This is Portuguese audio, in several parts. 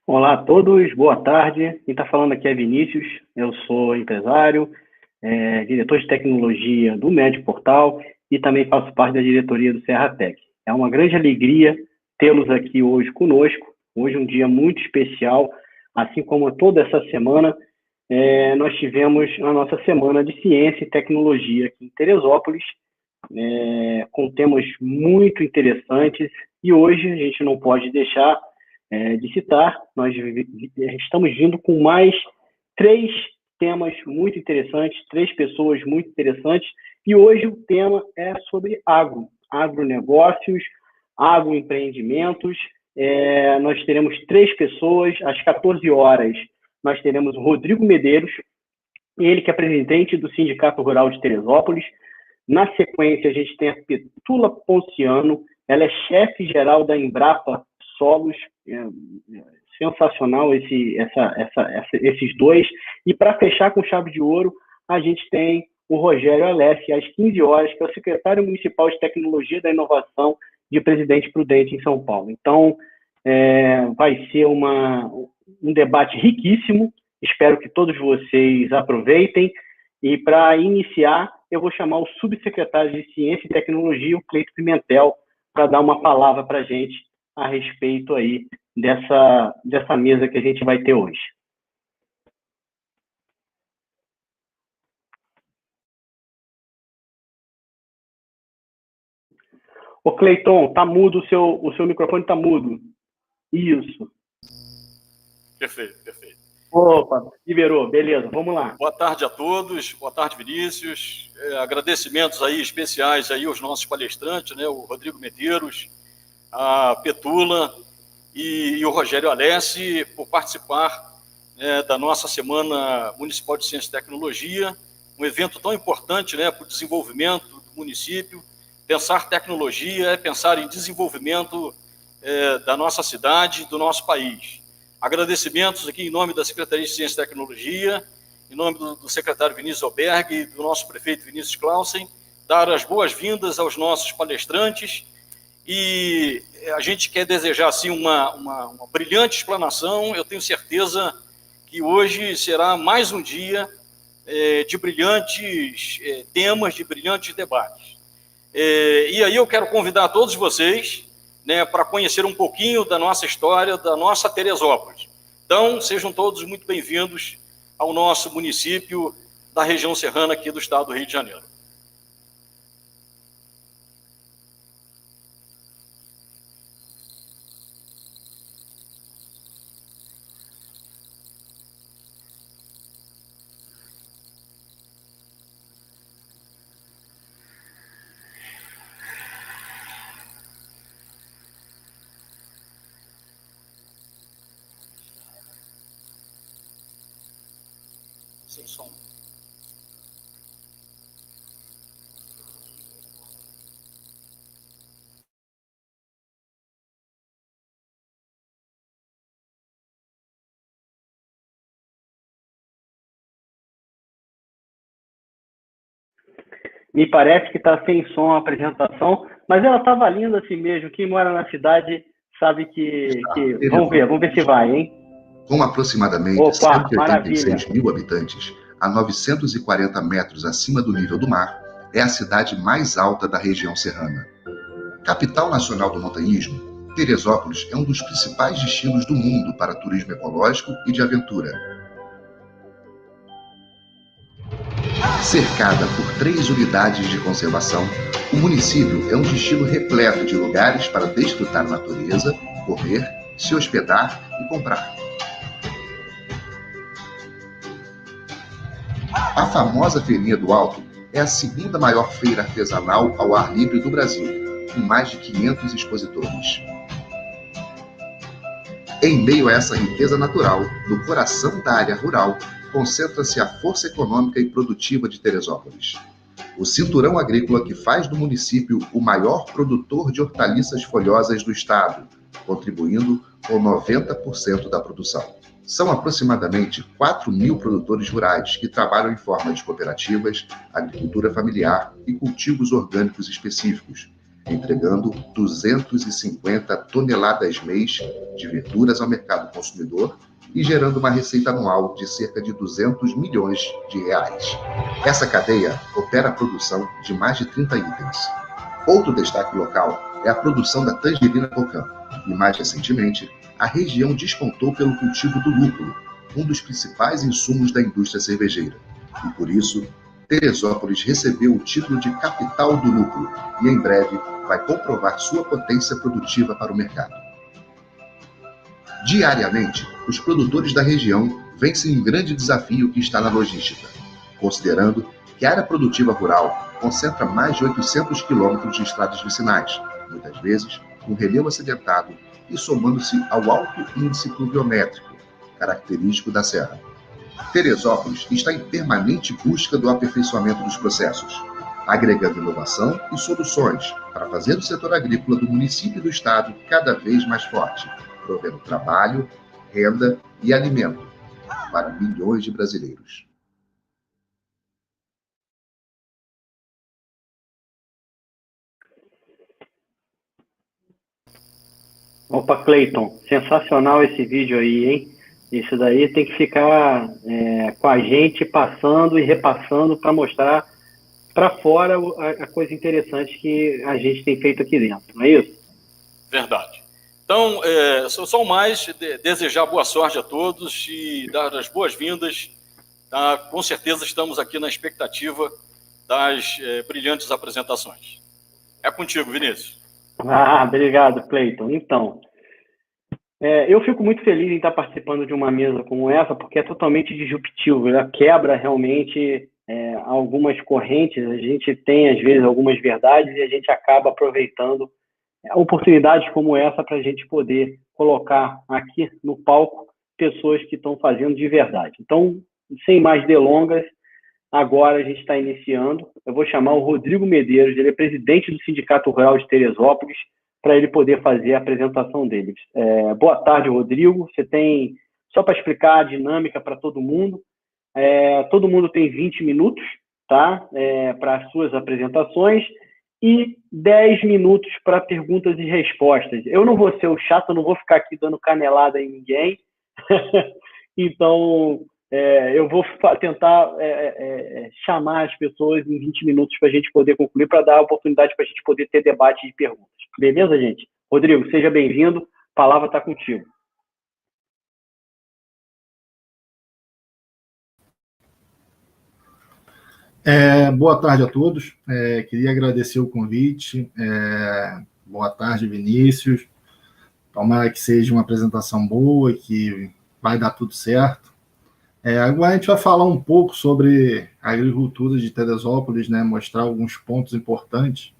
Olá a todos, boa tarde. Quem está falando aqui é Vinícius, eu sou empresário, diretor de tecnologia do Médio Portal e também faço parte da diretoria do Serratec. É uma grande alegria tê-los aqui hoje conosco. Hoje é um dia muito especial, assim como toda essa semana, nós tivemos a nossa semana de ciência e tecnologia aqui em Teresópolis, com temas muito interessantes, e hoje a gente não pode deixar de citar, nós estamos vindo com mais 3 temas muito interessantes, 3 pessoas muito interessantes, e hoje o tema é sobre agronegócios, agroempreendimentos. Nós teremos 3 pessoas, às 14 horas nós teremos o Rodrigo Medeiros, ele que é presidente do Sindicato Rural de Teresópolis. Na sequência, a gente tem a Petula Ponciano, ela é chefe-geral da Embrapa Solos, sensacional esses dois. E para fechar com chave de ouro, a gente tem o Rogério Alessi, às 15 horas, que é o secretário municipal de Tecnologia da Inovação de Presidente Prudente, em São Paulo. Então, vai ser um debate riquíssimo, espero que todos vocês aproveitem. E para iniciar, eu vou chamar o subsecretário de Ciência e Tecnologia, o Cleito Pimentel, para dar uma palavra para a gente a respeito aí dessa mesa que a gente vai ter hoje. Ô Cleiton, tá mudo o seu microfone, tá mudo. Isso. Perfeito. Opa, liberou, beleza, vamos lá. Boa tarde a todos, boa tarde, Vinícius. Agradecimentos aí especiais aí aos nossos palestrantes, né, o Rodrigo Medeiros, a Petula e o Rogério Alessi, por participar da nossa Semana Municipal de Ciência e Tecnologia, um evento tão importante, né, para o desenvolvimento do município. Pensar tecnologia é pensar em desenvolvimento da nossa cidade, do nosso país. Agradecimentos aqui em nome da Secretaria de Ciência e Tecnologia, em nome do secretário Vinícius Alberg e do nosso prefeito Vinícius Clausen, dar as boas-vindas aos nossos palestrantes, e a gente quer desejar assim, uma brilhante explanação. Eu tenho certeza que hoje será mais um dia de brilhantes temas, de brilhantes debates. E aí eu quero convidar todos vocês, né, para conhecer um pouquinho da nossa história, da nossa Teresópolis. Então, sejam todos muito bem-vindos ao nosso município da região serrana aqui do estado do Rio de Janeiro. Sem som. Me parece que está sem som a apresentação, mas ela estava linda assim mesmo. Quem mora na cidade sabe que vamos ver se vai, hein? Com aproximadamente 186 mil habitantes, a 940 metros acima do nível do mar, é a cidade mais alta da região serrana. Capital nacional do montanhismo, Teresópolis é um dos principais destinos do mundo para turismo ecológico e de aventura. Cercada por 3 unidades de conservação, o município é um destino repleto de lugares para desfrutar a natureza, comer, se hospedar e comprar. A famosa Feirinha do Alto é a segunda maior feira artesanal ao ar livre do Brasil, com mais de 500 expositores. Em meio a essa riqueza natural, no coração da área rural, concentra-se a força econômica e produtiva de Teresópolis. O cinturão agrícola que faz do município o maior produtor de hortaliças folhosas do estado, contribuindo com 90% da produção. São aproximadamente 4 mil produtores rurais que trabalham em forma de cooperativas, agricultura familiar e cultivos orgânicos específicos, entregando 250 toneladas mês de verduras ao mercado consumidor e gerando uma receita anual de cerca de 200 milhões de reais. Essa cadeia opera a produção de mais de 30 itens. Outro destaque local é a produção da tangerina cocã, e mais recentemente, a região despontou pelo cultivo do lúpulo, um dos principais insumos da indústria cervejeira. E por isso, Teresópolis recebeu o título de capital do lúpulo e em breve vai comprovar sua potência produtiva para o mercado. Diariamente, os produtores da região vencem um grande desafio que está na logística, considerando que a área produtiva rural concentra mais de 800 quilômetros de estradas vicinais, muitas vezes com relevo acidentado e somando-se ao alto índice pluviométrico, característico da serra. Teresópolis está em permanente busca do aperfeiçoamento dos processos, agregando inovação e soluções para fazer o setor agrícola do município e do estado cada vez mais forte, provendo trabalho, renda e alimento para milhões de brasileiros. Opa, Cleiton, sensacional esse vídeo aí, hein? Isso daí tem que ficar com a gente passando e repassando para mostrar para fora a coisa interessante que a gente tem feito aqui dentro, não é isso? Verdade. Então, só mais desejar boa sorte a todos e dar as boas-vindas. Tá? Com certeza estamos aqui na expectativa das brilhantes apresentações. É contigo, Vinícius. Obrigado, Cleiton. Então, eu fico muito feliz em estar participando de uma mesa como essa, porque é totalmente disruptivo, ela quebra realmente algumas correntes, a gente tem, às vezes, algumas verdades e a gente acaba aproveitando oportunidades como essa para a gente poder colocar aqui no palco pessoas que estão fazendo de verdade. Então, sem mais delongas, agora a gente está iniciando. Eu vou chamar o Rodrigo Medeiros, ele é presidente do Sindicato Rural de Teresópolis, para ele poder fazer a apresentação dele. Boa tarde, Rodrigo. Você tem, só para explicar a dinâmica para todo mundo tem 20 minutos, tá? Para as suas apresentações e 10 minutos para perguntas e respostas. Eu não vou ser o chato, eu não vou ficar aqui dando canelada em ninguém. Então, eu vou tentar chamar as pessoas em 20 minutos para a gente poder concluir, para dar a oportunidade para a gente poder ter debate de perguntas. Beleza, gente? Rodrigo, seja bem-vindo. A palavra está contigo. Boa tarde a todos. Queria agradecer o convite. Boa tarde, Vinícius. Tomara que seja uma apresentação boa, que vai dar tudo certo. Agora a gente vai falar um pouco sobre a agricultura de Teresópolis, né? Mostrar alguns pontos importantes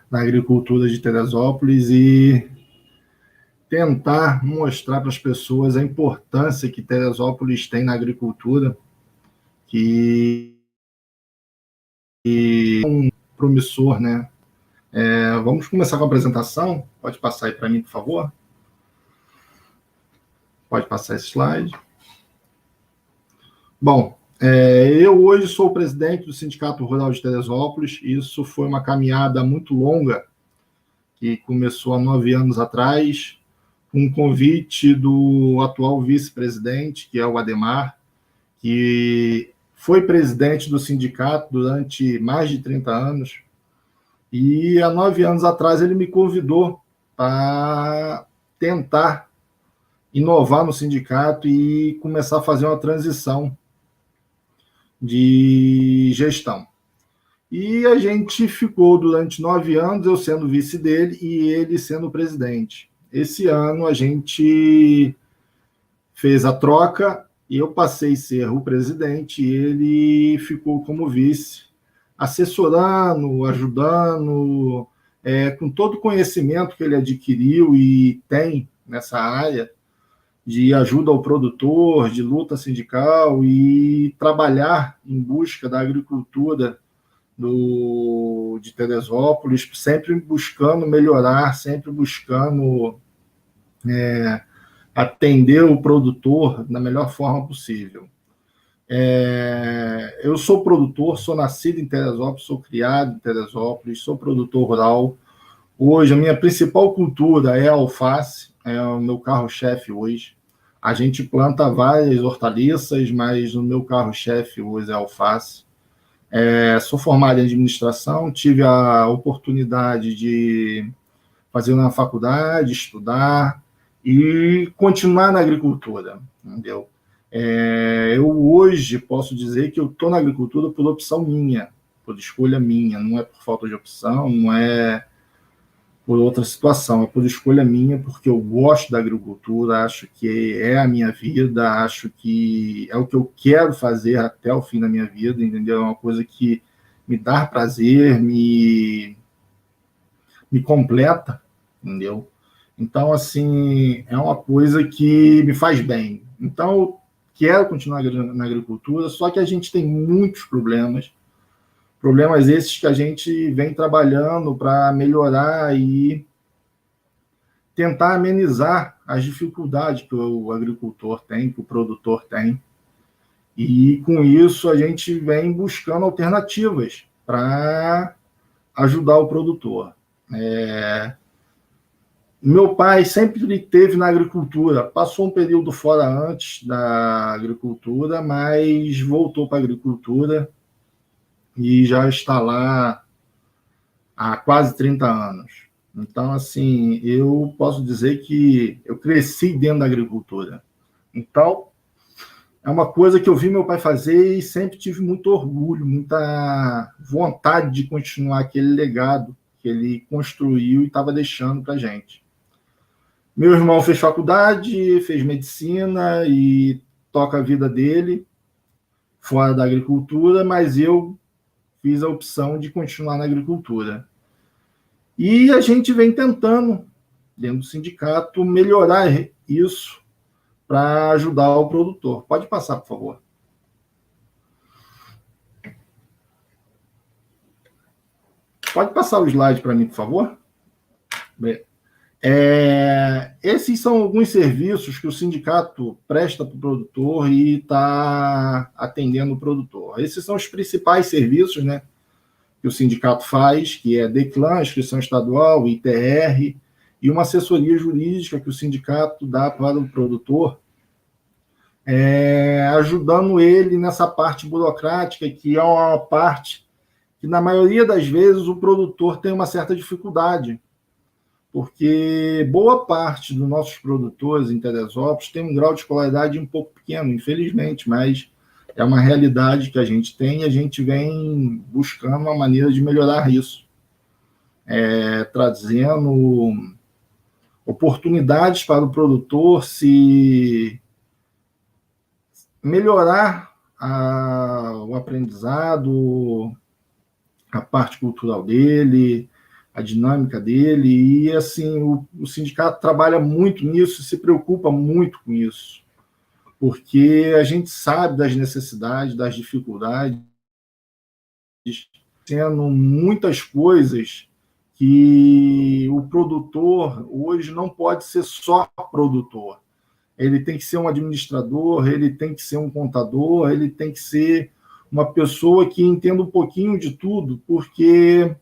da agricultura de Teresópolis e tentar mostrar para as pessoas a importância que Teresópolis tem na agricultura, que é um promissor, né? Vamos começar com a apresentação. Pode passar aí para mim, por favor? Pode passar esse slide. Bom, eu hoje sou o presidente do Sindicato Rural de Teresópolis. Isso foi uma caminhada muito longa, que começou há 9 anos atrás, com um convite do atual vice-presidente, que é o Ademar, que foi presidente do sindicato durante mais de 30 anos. E há 9 anos atrás ele me convidou para tentar inovar no sindicato e começar a fazer uma transição de gestão. E a gente ficou durante 9 anos, eu sendo vice dele e ele sendo presidente. Esse ano a gente fez a troca e eu passei a ser o presidente e ele ficou como vice, assessorando, ajudando, com todo o conhecimento que ele adquiriu e tem nessa área de ajuda ao produtor, de luta sindical e trabalhar em busca da agricultura de Teresópolis, sempre buscando melhorar, sempre buscando atender o produtor da melhor forma possível. Eu sou produtor, sou nascido em Teresópolis, sou criado em Teresópolis, sou produtor rural. Hoje, a minha principal cultura é a alface, é o meu carro-chefe hoje. A gente planta várias hortaliças, mas o meu carro-chefe hoje é a alface. Sou formado em administração, tive a oportunidade de fazer uma faculdade, estudar e continuar na agricultura, entendeu? Eu hoje posso dizer que eu estou na agricultura por opção minha, por escolha minha, não é por falta de opção, não é por outra situação, é por escolha minha, porque eu gosto da agricultura, acho que é a minha vida, acho que é o que eu quero fazer até o fim da minha vida, entendeu? É uma coisa que me dá prazer, me completa, entendeu? Então, assim, é uma coisa que me faz bem. Então, eu quero continuar na agricultura, só que a gente tem muitos problemas esses que a gente vem trabalhando para melhorar e tentar amenizar as dificuldades que o agricultor tem, que o produtor tem. E, com isso, a gente vem buscando alternativas para ajudar o produtor. Meu pai sempre esteve na agricultura, passou um período fora antes da agricultura, mas voltou para a agricultura e já está lá há quase 30 anos. Então, assim, eu posso dizer que eu cresci dentro da agricultura. Então, é uma coisa que eu vi meu pai fazer e sempre tive muito orgulho, muita vontade de continuar aquele legado que ele construiu e estava deixando para a gente. Meu irmão fez faculdade, fez medicina e toca a vida dele fora da agricultura, mas eu fiz a opção de continuar na agricultura. E a gente vem tentando, dentro do sindicato, melhorar isso para ajudar o produtor. Pode passar, por favor. Pode passar o slide para mim, por favor? Bem, esses são alguns serviços que o sindicato presta para o produtor e está atendendo o produtor. Esses são os principais serviços, né, que o sindicato faz, que é DECLAN, inscrição estadual, ITR, e uma assessoria jurídica que o sindicato dá para o produtor, ajudando ele nessa parte burocrática, que é uma parte que, na maioria das vezes, o produtor tem uma certa dificuldade, porque boa parte dos nossos produtores em Teresópolis tem um grau de escolaridade um pouco pequeno, infelizmente, mas é uma realidade que a gente tem e a gente vem buscando uma maneira de melhorar isso, trazendo oportunidades para o produtor se melhorar o aprendizado, a parte cultural dele, a dinâmica dele, e assim, o sindicato trabalha muito nisso, se preocupa muito com isso, porque a gente sabe das necessidades, das dificuldades, sendo muitas coisas que o produtor hoje não pode ser só produtor. Ele tem que ser um administrador, ele tem que ser um contador, ele tem que ser uma pessoa que entenda um pouquinho de tudo, porque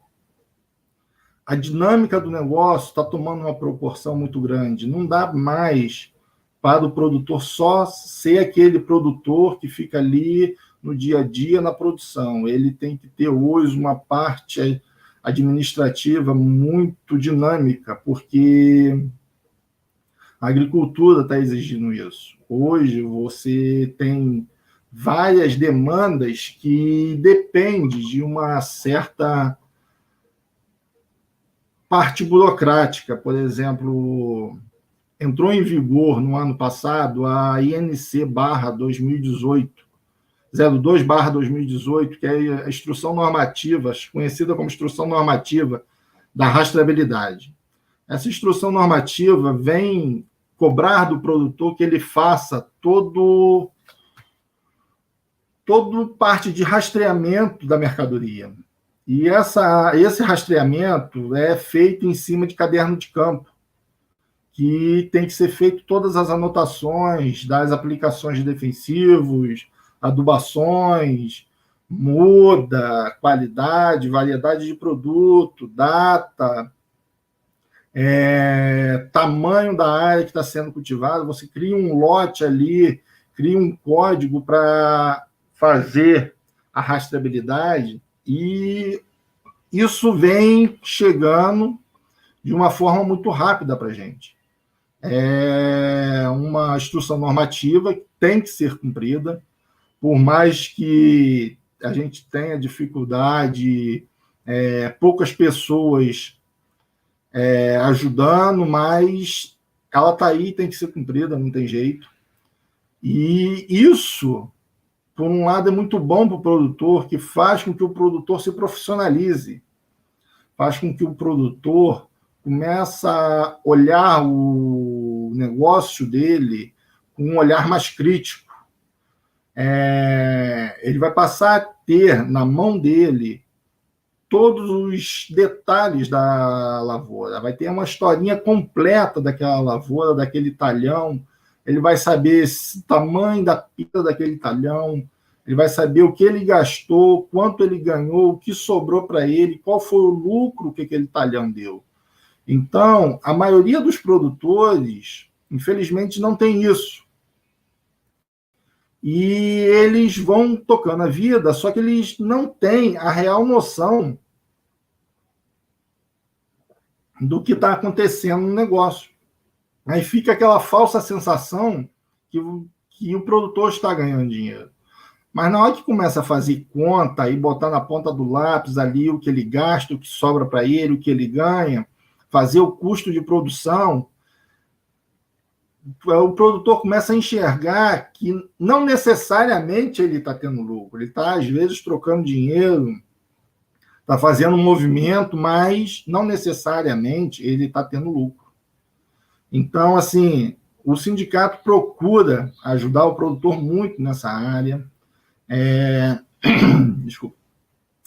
a dinâmica do negócio está tomando uma proporção muito grande. Não dá mais para o produtor só ser aquele produtor que fica ali no dia a dia na produção. Ele tem que ter hoje uma parte administrativa muito dinâmica, porque a agricultura está exigindo isso. Hoje você tem várias demandas que dependem de uma certa parte burocrática. Por exemplo, entrou em vigor no ano passado a INC/2018, 02/2018, que é a instrução normativa, conhecida como instrução normativa da rastreabilidade. Essa instrução normativa vem cobrar do produtor que ele faça todo parte de rastreamento da mercadoria. E esse rastreamento é feito em cima de caderno de campo, que tem que ser feito todas as anotações das aplicações de defensivos, adubações, muda, qualidade, variedade de produto, data, tamanho da área que está sendo cultivada. Você cria um lote ali, cria um código para fazer a rastreabilidade, e isso vem chegando de uma forma muito rápida para a gente. É uma instrução normativa que tem que ser cumprida, por mais que a gente tenha dificuldade, poucas pessoas ajudando, mas ela está aí, tem que ser cumprida, não tem jeito. E isso, por um lado, é muito bom para o produtor, que faz com que o produtor se profissionalize, faz com que o produtor comece a olhar o negócio dele com um olhar mais crítico. Ele vai passar a ter na mão dele todos os detalhes da lavoura, vai ter uma historinha completa daquela lavoura, daquele talhão. Ele vai saber o tamanho da pita daquele talhão, ele vai saber o que ele gastou, quanto ele ganhou, o que sobrou para ele, qual foi o lucro que aquele talhão deu. Então, a maioria dos produtores, infelizmente, não tem isso. E eles vão tocando a vida, só que eles não têm a real noção do que está acontecendo no negócio. Aí fica aquela falsa sensação que o produtor está ganhando dinheiro. Mas na hora que começa a fazer conta e botar na ponta do lápis ali o que ele gasta, o que sobra para ele, o que ele ganha, fazer o custo de produção, o produtor começa a enxergar que não necessariamente ele está tendo lucro. Ele está, às vezes, trocando dinheiro, está fazendo um movimento, mas não necessariamente ele está tendo lucro. Então, assim, o sindicato procura ajudar o produtor muito nessa área. Desculpa.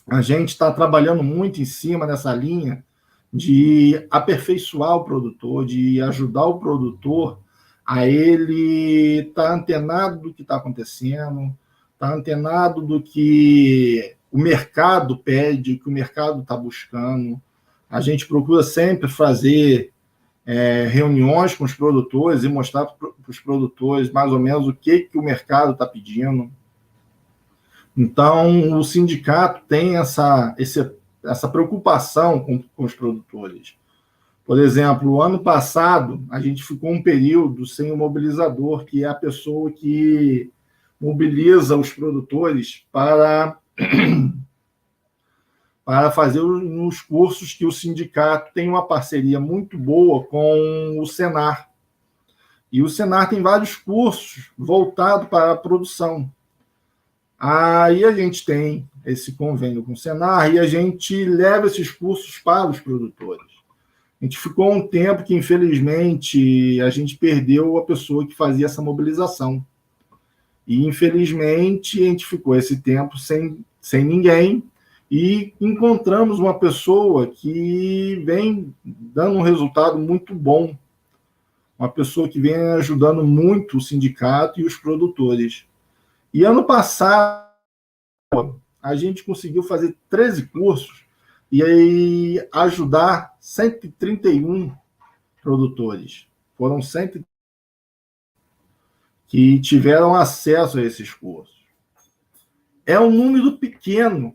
A gente está trabalhando muito em cima dessa linha de aperfeiçoar o produtor, de ajudar o produtor a ele estar antenado do que está acontecendo, estar antenado do que o mercado pede, o que o mercado está buscando. A gente procura sempre fazer reuniões com os produtores e mostrar para os produtores mais ou menos o que o mercado está pedindo. Então, o sindicato tem essa preocupação com os produtores. Por exemplo, o ano passado, a gente ficou um período sem o mobilizador, que é a pessoa que mobiliza os produtores para fazer os cursos que o sindicato tem uma parceria muito boa com o Senar. E o Senar tem vários cursos voltados para a produção. Aí a gente tem esse convênio com o Senar e a gente leva esses cursos para os produtores. A gente ficou um tempo que, infelizmente, a gente perdeu a pessoa que fazia essa mobilização. E, infelizmente, a gente ficou esse tempo sem ninguém e encontramos uma pessoa que vem dando um resultado muito bom. Uma pessoa que vem ajudando muito o sindicato e os produtores. E ano passado, a gente conseguiu fazer 13 cursos e aí ajudar 131 produtores. Foram 100 que tiveram acesso a esses cursos. É um número pequeno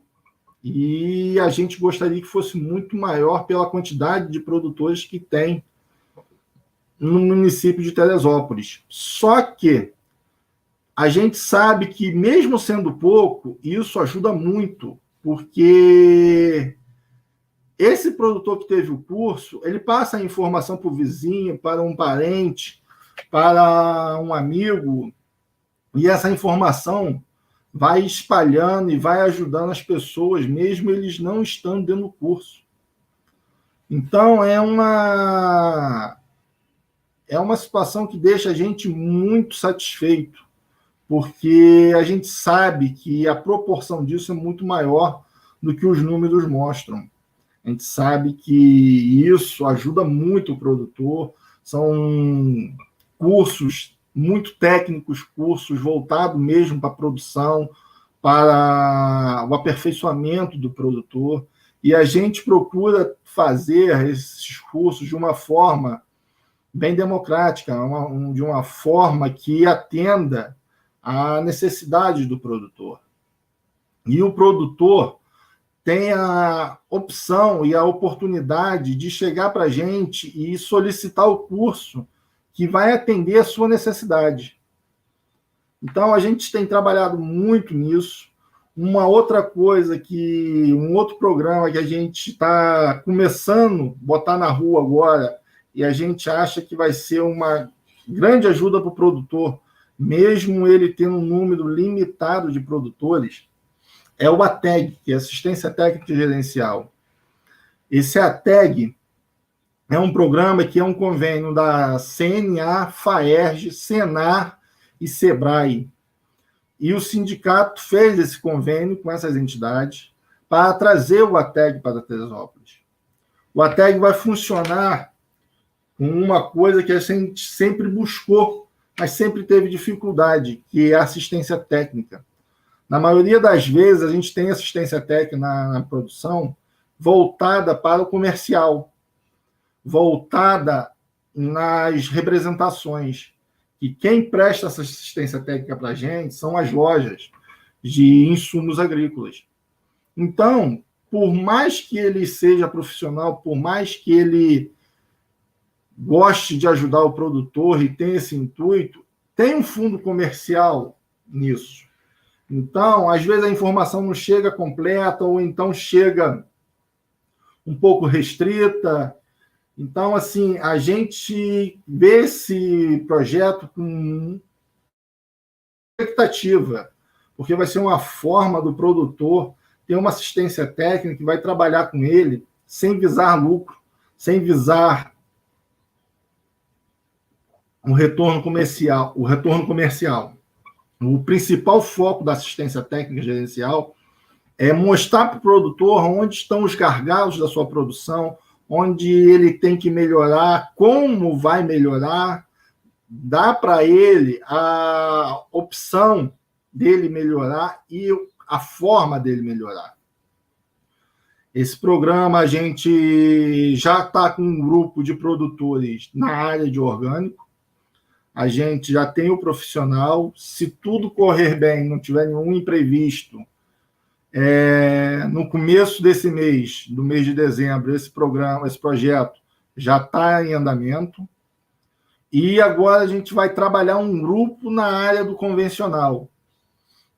e a gente gostaria que fosse muito maior pela quantidade de produtores que tem no município de Teresópolis. Só que a gente sabe que, mesmo sendo pouco, isso ajuda muito, porque esse produtor que teve o curso, ele passa a informação para o vizinho, para um parente, para um amigo, e essa informação vai espalhando e vai ajudando as pessoas, mesmo eles não estando dentro do curso. Então, é uma situação que deixa a gente muito satisfeito, porque a gente sabe que a proporção disso é muito maior do que os números mostram. A gente sabe que isso ajuda muito o produtor, são cursos muito técnicos, cursos voltados mesmo para a produção, para o aperfeiçoamento do produtor, e a gente procura fazer esses cursos de uma forma bem democrática, de uma forma que atenda à necessidade do produtor. E o produtor tem a opção e a oportunidade de chegar para a gente e solicitar o curso que vai atender a sua necessidade. Então, a gente tem trabalhado muito nisso. Uma outra coisa um outro programa que a gente está começando a botar na rua agora, e a gente acha que vai ser uma grande ajuda para o produtor, mesmo ele tendo um número limitado de produtores, é o ATEG, que é Assistência Técnica Gerencial. Esse ATEG é um programa que é um convênio da CNA, FAERJ, Senar e SEBRAE. E o sindicato fez esse convênio com essas entidades para trazer o ATEG para Teresópolis. O ATEG vai funcionar com uma coisa que a gente sempre buscou, mas sempre teve dificuldade, que é a assistência técnica. Na maioria das vezes, a gente tem assistência técnica na produção voltada para o comercial, voltada nas representações. E quem presta essa assistência técnica para a gente são as lojas de insumos agrícolas. Então, por mais que ele seja profissional, por mais que ele goste de ajudar o produtor e tenha esse intuito, tem um fundo comercial nisso. Então, às vezes a informação não chega completa ou então chega um pouco restrita. Então, assim, a gente vê esse projeto com expectativa, porque vai ser uma forma do produtor ter uma assistência técnica que vai trabalhar com ele sem visar lucro, sem visar o retorno comercial. O principal foco da assistência técnica gerencial é mostrar para o produtor onde estão os gargalos da sua produção, onde ele tem que melhorar, como vai melhorar, dá para ele a opção dele melhorar e a forma dele melhorar. Esse programa a gente já está com um grupo de produtores na área de orgânico, a gente já tem o profissional, se tudo correr bem, não tiver nenhum imprevisto, no começo desse mês, do mês de dezembro, esse projeto já está em andamento. E agora a gente vai trabalhar um grupo na área do convencional,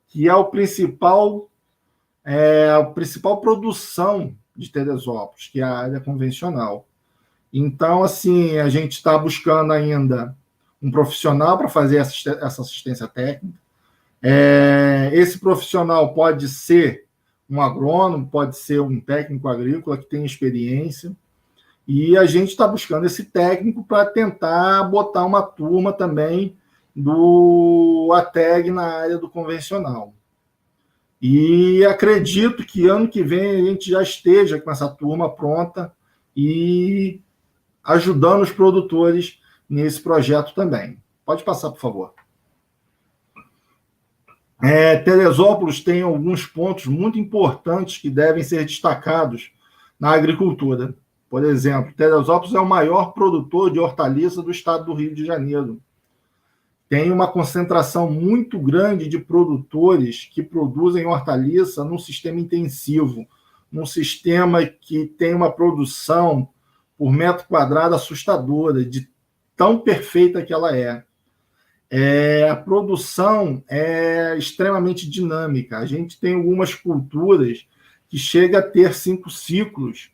que é a principal produção de Teresópolis, que é a área convencional. Então, assim, a gente está buscando ainda um profissional para fazer essa assistência técnica. Esse profissional pode ser um agrônomo, pode ser um técnico agrícola que tem experiência, e a gente está buscando esse técnico para tentar botar uma turma também do ATEG na área do convencional. E acredito que ano que vem a gente já esteja com essa turma pronta e ajudando os produtores nesse projeto também. Pode passar, por favor. Teresópolis tem alguns pontos muito importantes que devem ser destacados na agricultura. Por exemplo, Teresópolis é o maior produtor de hortaliça do estado do Rio de Janeiro. Tem uma concentração muito grande de produtores que produzem hortaliça num sistema intensivo, num sistema que tem uma produção por metro quadrado assustadora, de tão perfeita que ela é. A produção é extremamente dinâmica. A gente tem algumas culturas que chega a ter 5 ciclos,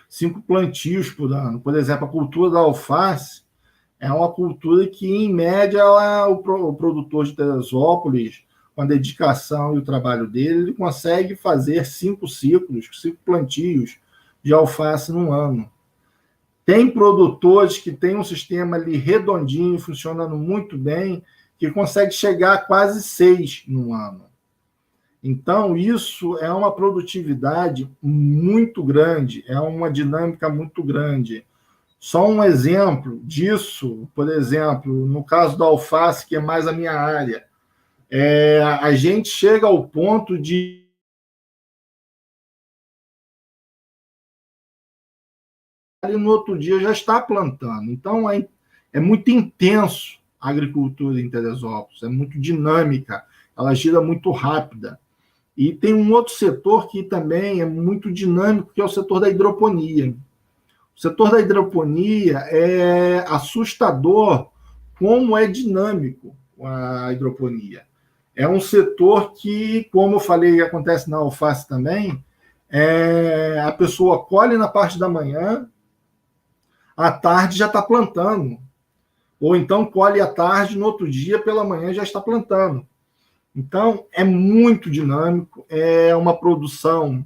5 plantios por ano. Por exemplo, a cultura da alface é uma cultura que, em média, o produtor de Teresópolis, com a dedicação e o trabalho dele, ele consegue fazer 5 ciclos, 5 plantios de alface num ano. Tem produtores que têm um sistema ali redondinho, funcionando muito bem, que consegue chegar a quase 6 no ano. Então, isso é uma produtividade muito grande, é uma dinâmica muito grande. Só um exemplo disso, por exemplo, no caso da alface, que é mais a minha área, a gente chega ao ponto de no outro dia já está plantando. Então, é muito intenso a agricultura em Teresópolis, é muito dinâmica, ela gira muito rápida. E tem um outro setor que também é muito dinâmico, que é o setor da hidroponia. O setor da hidroponia é assustador como é dinâmico a hidroponia. É um setor que, como eu falei, acontece na alface também, a pessoa colhe na parte da manhã, à tarde já está plantando. Ou então colhe à tarde, no outro dia, pela manhã, já está plantando. Então, é muito dinâmico, é uma produção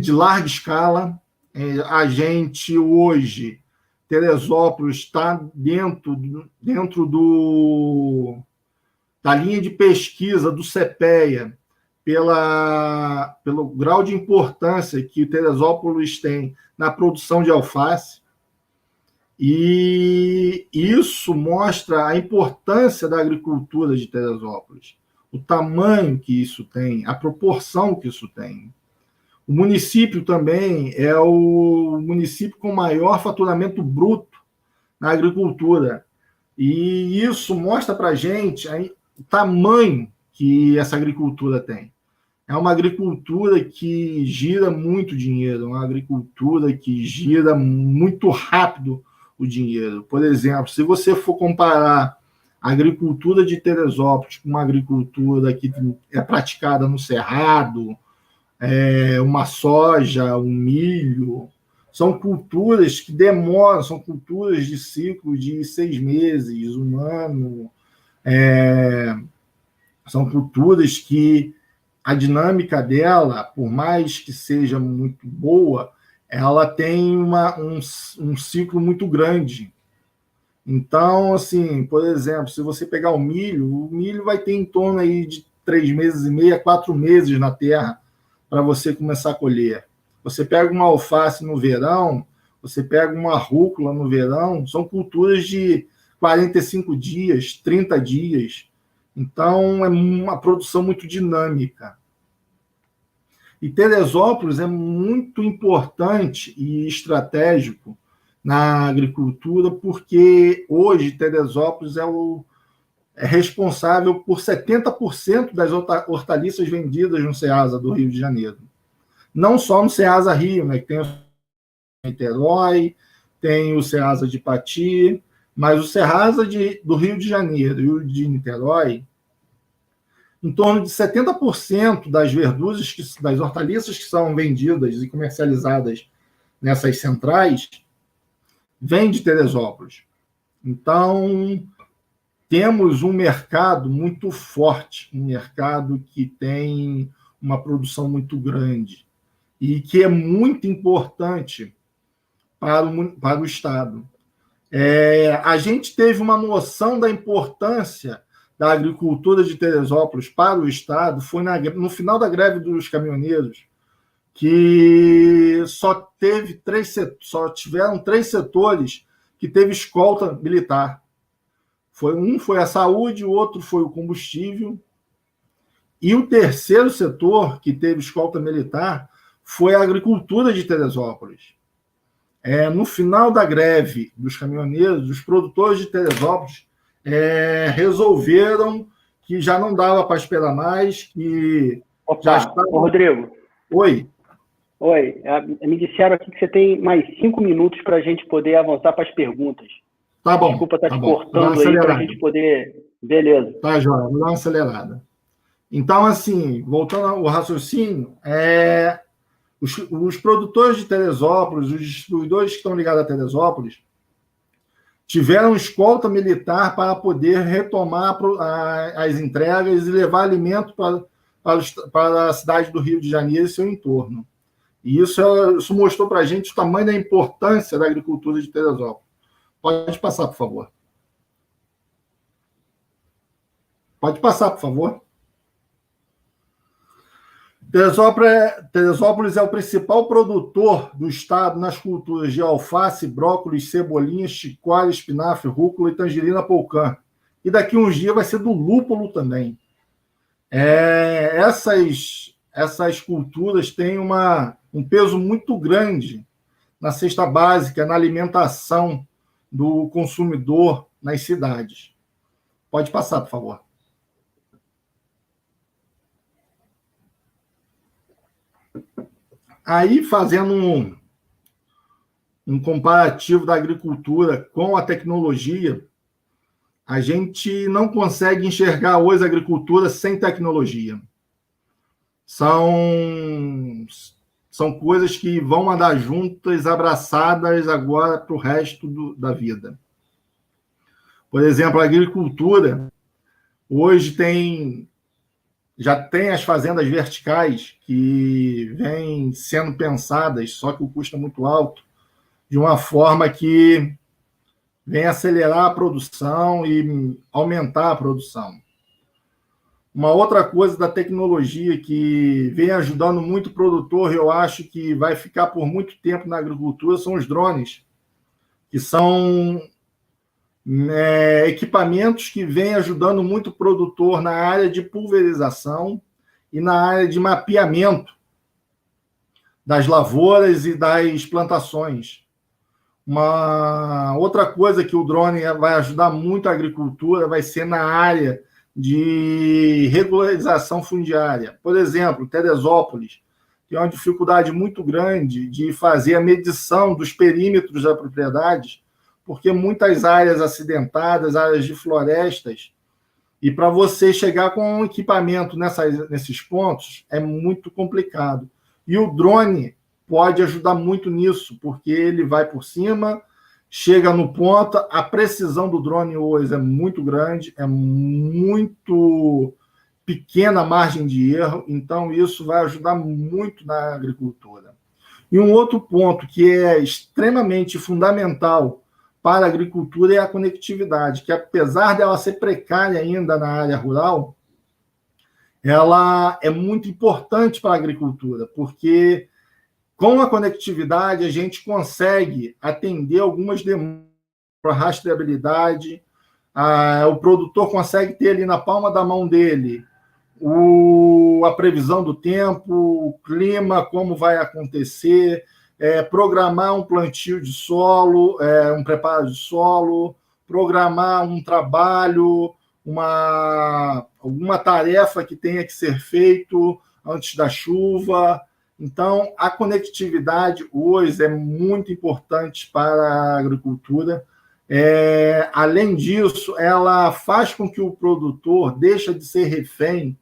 de larga escala. A gente, hoje, Teresópolis está dentro da linha de pesquisa do CEPEA, pelo grau de importância que Teresópolis tem na produção de alface. E isso mostra a importância da agricultura de Teresópolis, o tamanho que isso tem, a proporção que isso tem. O município também é o município com maior faturamento bruto na agricultura. E isso mostra para a gente o tamanho que essa agricultura tem. É uma agricultura que gira muito dinheiro, uma agricultura que gira muito rápido o dinheiro. Por exemplo, se você for comparar a agricultura de Teresópolis com uma agricultura que é praticada no Cerrado, uma soja, um milho, são culturas que demoram, são culturas de ciclo de 6 meses, um ano, são culturas que a dinâmica dela, por mais que seja muito boa, ela tem um ciclo muito grande. Então, assim, por exemplo, se você pegar o milho vai ter em torno aí de 3 meses e meio a 4 meses na terra para você começar a colher. Você pega uma alface no verão, você pega uma rúcula no verão, são culturas de 45 dias, 30 dias. Então, é uma produção muito dinâmica. E Teresópolis é muito importante e estratégico na agricultura, porque hoje Teresópolis é responsável por 70% das hortaliças vendidas no Ceasa do Rio de Janeiro. Não só no Ceasa Rio, né, que tem o Niterói, tem o Ceasa de Pati, mas o Ceasa do Rio de Janeiro e o de Niterói, em torno de 70% das verduras, das hortaliças que são vendidas e comercializadas nessas centrais, vem de Teresópolis. Então, temos um mercado muito forte, um mercado que tem uma produção muito grande e que é muito importante para o Estado. A gente teve uma noção da importância da agricultura de Teresópolis para o Estado foi no final da greve dos caminhoneiros, que só tiveram 3 setores que teve escolta militar. Um foi a saúde, o outro foi o combustível, e o terceiro setor que teve escolta militar foi a agricultura de Teresópolis. No final da greve dos caminhoneiros, os produtores de Teresópolis resolveram que já não dava para esperar mais, que já estava... Rodrigo. Oi. Me disseram aqui que você tem mais 5 minutos para a gente poder avançar para as perguntas. Tá bom. Desculpa estar te cortando aí para a gente poder... Beleza. Tá, joia. Vou dar uma acelerada. Então, assim, voltando ao raciocínio, os produtores de Teresópolis, os distribuidores que estão ligados a Teresópolis, tiveram escolta militar para poder retomar as entregas e levar alimento para a cidade do Rio de Janeiro e seu entorno. E isso mostrou para a gente o tamanho da importância da agricultura de Teresópolis. Pode passar, por favor. Teresópolis é o principal produtor do estado nas culturas de alface, brócolis, cebolinha, chicória, espinafre, rúcula e tangerina polcã. E daqui uns dias vai ser do lúpulo também. Essas culturas têm um peso muito grande na cesta básica, na alimentação do consumidor nas cidades. Pode passar, por favor. Aí, fazendo um comparativo da agricultura com a tecnologia, a gente não consegue enxergar hoje a agricultura sem tecnologia. São coisas que vão andar juntas, abraçadas agora para o resto da vida. Por exemplo, a agricultura hoje já tem as fazendas verticais que vêm sendo pensadas, só que o custo é muito alto, de uma forma que vem acelerar a produção e aumentar a produção. Uma outra coisa da tecnologia que vem ajudando muito o produtor, eu acho que vai ficar por muito tempo na agricultura, são os drones, que são equipamentos que vêm ajudando muito o produtor na área de pulverização e na área de mapeamento das lavouras e das plantações. Uma outra coisa que o drone vai ajudar muito a agricultura vai ser na área de regularização fundiária. Por exemplo, Teresópolis tem uma dificuldade muito grande de fazer a medição dos perímetros da propriedade, porque muitas áreas acidentadas, áreas de florestas, e para você chegar com um equipamento nesses pontos é muito complicado. E o drone pode ajudar muito nisso, porque ele vai por cima, chega no ponto, a precisão do drone hoje é muito grande, é muito pequena a margem de erro, então isso vai ajudar muito na agricultura. E um outro ponto que é extremamente fundamental para a agricultura é a conectividade, que apesar dela ser precária ainda na área rural, ela é muito importante para a agricultura, porque com a conectividade a gente consegue atender algumas demandas para rastreabilidade, o produtor consegue ter ali na palma da mão dele a previsão do tempo, o clima, como vai acontecer, programar um plantio de solo, um preparo de solo, programar um trabalho, alguma tarefa que tenha que ser feito antes da chuva. Então, a conectividade hoje é muito importante para a agricultura. Além disso, ela faz com que o produtor deixe de ser refém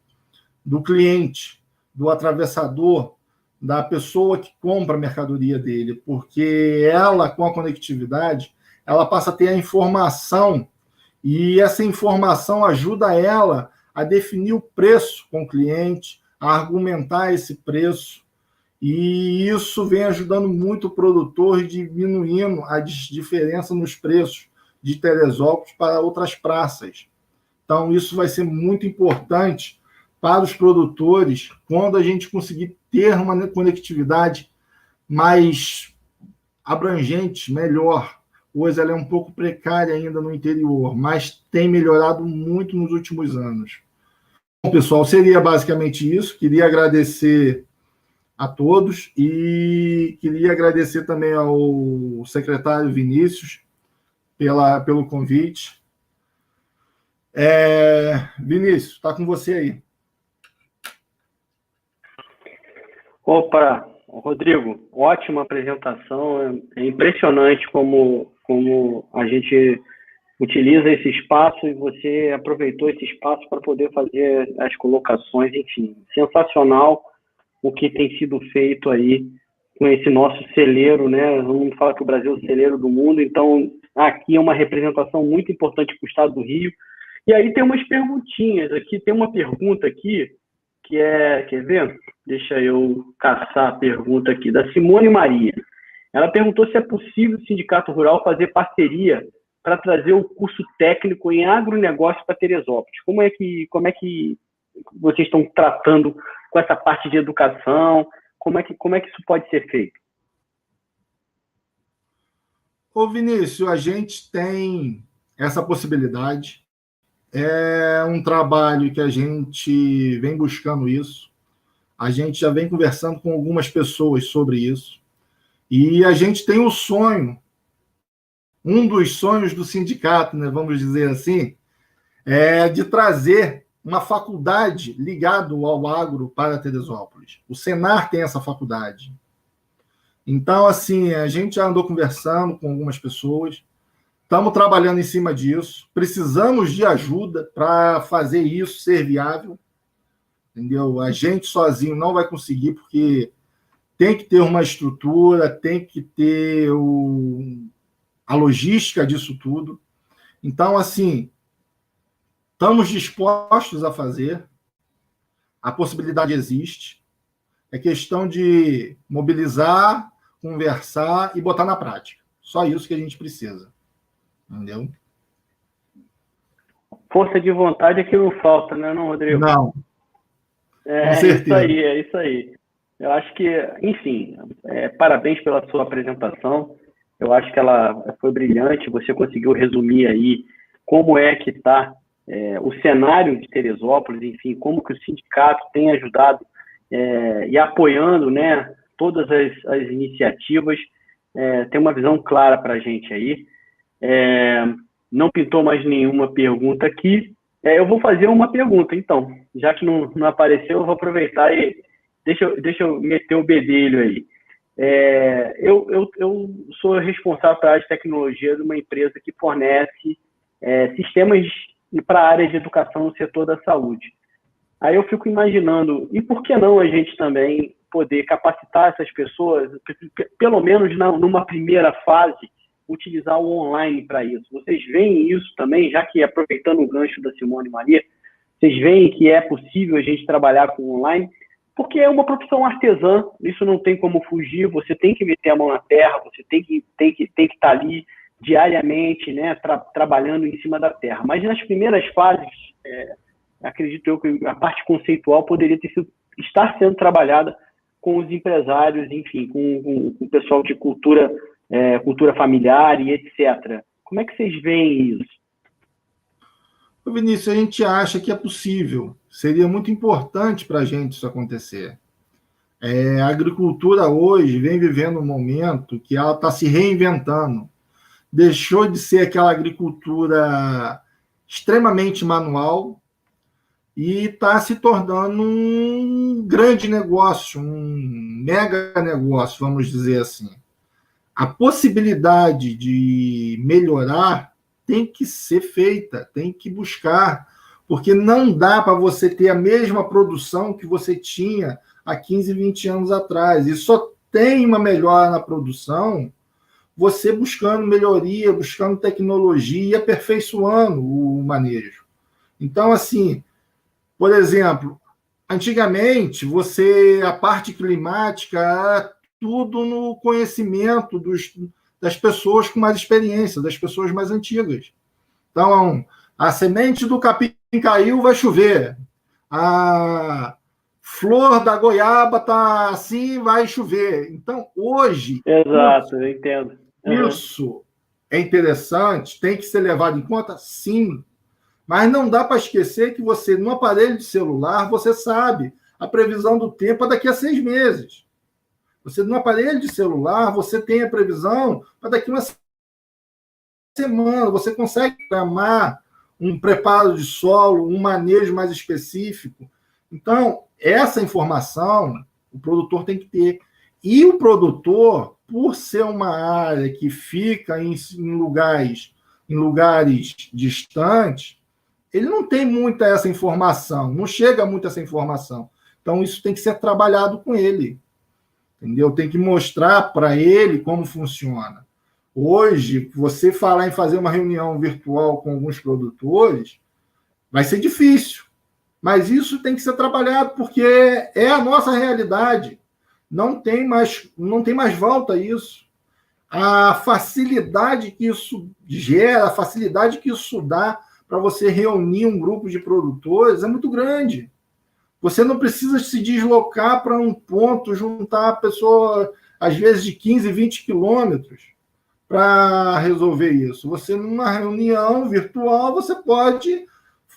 do cliente, do atravessador, da pessoa que compra a mercadoria dele, porque ela, com a conectividade, ela passa a ter a informação, e essa informação ajuda ela a definir o preço com o cliente, a argumentar esse preço, e isso vem ajudando muito o produtor e diminuindo a diferença nos preços de Teresópolis para outras praças. Então, isso vai ser muito importante para os produtores quando a gente conseguir ter uma conectividade mais abrangente, melhor. Hoje ela é um pouco precária ainda no interior, mas tem melhorado muito nos últimos anos. Bom, pessoal, seria basicamente isso. Queria agradecer a todos e queria agradecer também ao secretário Vinícius pelo convite. Vinícius, está com você aí. Opa, Rodrigo, ótima apresentação. É impressionante como a gente utiliza esse espaço e você aproveitou esse espaço para poder fazer as colocações, enfim, sensacional o que tem sido feito aí com esse nosso celeiro, né? Todo mundo fala que o Brasil é o celeiro do mundo, então aqui é uma representação muito importante para o estado do Rio. E aí tem umas perguntinhas aqui, tem uma pergunta aqui que quer ver? Deixa eu caçar a pergunta aqui, da Simone Maria. Ela perguntou se é possível o Sindicato Rural fazer parceria para trazer o curso técnico em agronegócio para Teresópolis. Como é que vocês estão tratando com essa parte de educação? Como é que isso pode ser feito? Ô, Vinícius, a gente tem essa possibilidade. É um trabalho que a gente vem buscando isso. A gente já vem conversando com algumas pessoas sobre isso. E a gente tem o sonho, um dos sonhos do sindicato, né, vamos dizer assim, é de trazer uma faculdade ligada ao agro para Teresópolis. O Senar tem essa faculdade. Então, assim, a gente já andou conversando com algumas pessoas, estamos trabalhando em cima disso, precisamos de ajuda para fazer isso ser viável, entendeu? A gente sozinho não vai conseguir, porque tem que ter uma estrutura, tem que ter a logística disso tudo. Então, assim, estamos dispostos a fazer, a possibilidade existe, é questão de mobilizar, conversar e botar na prática. Só isso que a gente precisa. Entendeu? Força de vontade é que não falta, né, não, Rodrigo? Não. Com certeza. É isso aí. Eu acho que, enfim, parabéns pela sua apresentação. Eu acho que ela foi brilhante. Você conseguiu resumir aí como é que está o cenário de Teresópolis, enfim, como que o sindicato tem ajudado e apoiando, né, todas as iniciativas. Tem uma visão clara para a gente aí. Não pintou mais nenhuma pergunta aqui. Eu vou fazer uma pergunta, então. Já que não apareceu, eu vou aproveitar e deixa eu meter o bedelho aí. Eu sou responsável pela área de tecnologia de uma empresa que fornece sistemas para a área de educação no setor da saúde. Aí eu fico imaginando, e por que não a gente também poder capacitar essas pessoas, pelo menos numa primeira fase, utilizar o online para isso? Vocês veem isso também, já que, aproveitando o gancho da Simone Maria, vocês veem que é possível a gente trabalhar com online? Porque é uma profissão artesã, isso não tem como fugir, você tem que meter a mão na terra, você tem que estar ali diariamente, né, trabalhando em cima da terra. Mas nas primeiras fases, acredito eu que a parte conceitual poderia estar sendo trabalhada com os empresários, enfim, com o pessoal de cultura familiar e etc. Como é que vocês veem isso? Vinícius, a gente acha que é possível. Seria muito importante para a gente isso acontecer. A agricultura hoje vem vivendo um momento que ela está se reinventando. Deixou de ser aquela agricultura extremamente manual e está se tornando um grande negócio, um mega negócio, vamos dizer assim. A possibilidade de melhorar tem que ser feita, tem que buscar, porque não dá para você ter a mesma produção que você tinha há 15, 20 anos atrás. E só tem uma melhora na produção você buscando melhoria, buscando tecnologia e aperfeiçoando o manejo. Então, assim, por exemplo, antigamente, a parte climática era tudo no conhecimento das pessoas com mais experiência, das pessoas mais antigas. Então, a semente do capim caiu, vai chover. A flor da goiaba está assim, vai chover. Então, hoje... Exato, eu entendo. Isso é interessante, tem que ser levado em conta, sim. Mas não dá para esquecer que você, no aparelho de celular, você sabe a previsão do tempo daqui a 6 meses. Você, no aparelho de celular, você tem a previsão para daqui a uma semana. Você consegue programar um preparo de solo, um manejo mais específico. Então, essa informação o produtor tem que ter. E o produtor, por ser uma área que fica em lugares distantes, ele não tem muita essa informação, não chega muito essa informação. Então, isso tem que ser trabalhado com ele. Entendeu? Tem que mostrar para ele como funciona. Hoje, você falar em fazer uma reunião virtual com alguns produtores, vai ser difícil. Mas isso tem que ser trabalhado, porque é a nossa realidade. Não tem mais volta a isso. A facilidade que isso gera, a facilidade que isso dá para você reunir um grupo de produtores é muito grande. Você não precisa se deslocar para um ponto, juntar a pessoa, às vezes, de 15, 20 quilômetros para resolver isso. Você, numa reunião virtual, você pode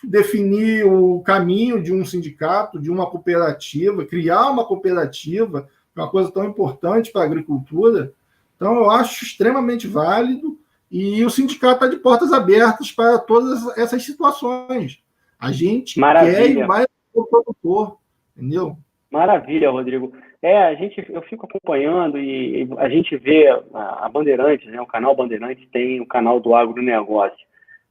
definir o caminho de um sindicato, de uma cooperativa, criar uma cooperativa, que é uma coisa tão importante para a agricultura. Então, eu acho extremamente válido e o sindicato está de portas abertas para todas essas situações. A gente quer e vai o produtor, entendeu? Maravilha, Rodrigo. Eu fico acompanhando e a gente vê a Bandeirantes, né, o canal Bandeirantes tem o canal do agronegócio.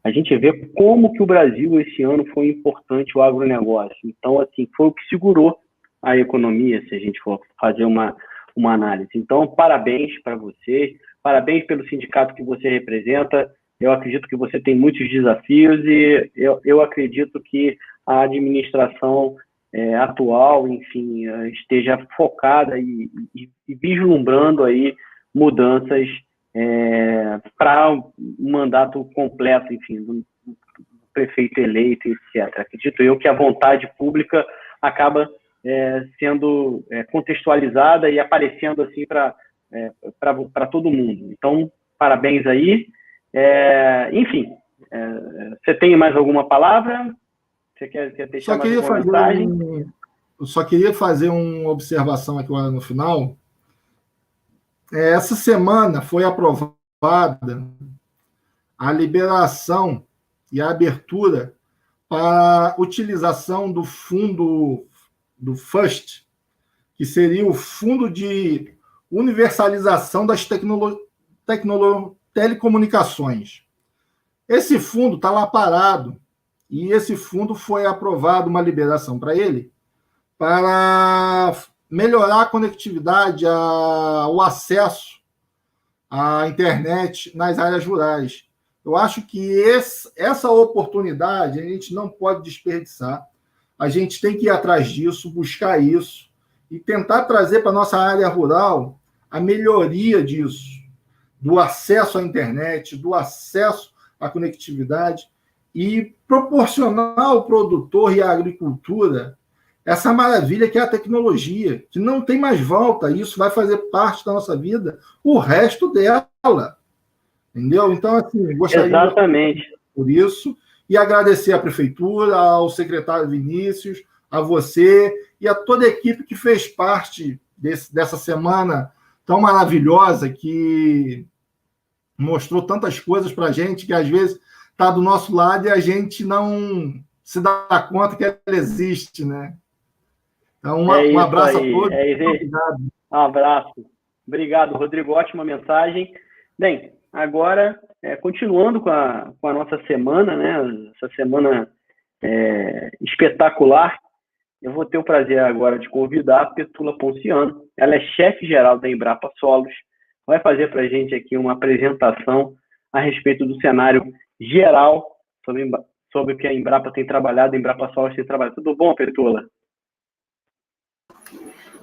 A gente vê como que o Brasil esse ano foi importante o agronegócio. Então, assim, foi o que segurou a economia, se a gente for fazer uma análise. Então, parabéns para vocês, parabéns pelo sindicato que você representa. Eu acredito que você tem muitos desafios e eu acredito que a administração atual, enfim, esteja focada e vislumbrando aí mudanças para um mandato completo, enfim, do prefeito eleito, etc. Acredito eu que a vontade pública acaba sendo contextualizada e aparecendo assim para todo mundo. Então, parabéns aí. Enfim, você tem mais alguma palavra? Você quer deixar mais alguma mensagem? Eu só queria fazer uma observação aqui agora no final. Essa semana foi aprovada a liberação e a abertura para a utilização do fundo do FUST, que seria o Fundo de Universalização das Telecomunicações. Esse fundo está lá parado, e esse fundo foi aprovado uma liberação para ele, para melhorar a conectividade, o acesso à internet nas áreas rurais. Eu acho que essa oportunidade a gente não pode desperdiçar. A gente tem que ir atrás disso, buscar isso, e tentar trazer para a nossa área rural a melhoria disso, do acesso à internet, do acesso à conectividade, e proporcionar ao produtor e à agricultura essa maravilha que é a tecnologia, que não tem mais volta, isso vai fazer parte da nossa vida o resto dela. Entendeu? Então, assim, gostaria Exatamente. Por isso, e agradecer à Prefeitura, ao secretário Vinícius, a você e a toda a equipe que fez parte dessa semana tão maravilhosa, que mostrou tantas coisas para a gente, que às vezes está do nosso lado e a gente não se dá conta que ela existe, né? Então, um abraço aí. a todos. Obrigado. Um abraço. Obrigado, Rodrigo. Ótima mensagem. Bem, agora, continuando com a nossa semana, né? Essa semana espetacular, eu vou ter o prazer agora de convidar a Petula Ponciano. Ela é chefe-geral da Embrapa Solos. Vai fazer para a gente aqui uma apresentação a respeito do cenário geral sobre o que a Embrapa tem trabalhado, a Embrapa Solos tem trabalhado. Tudo bom, Petula?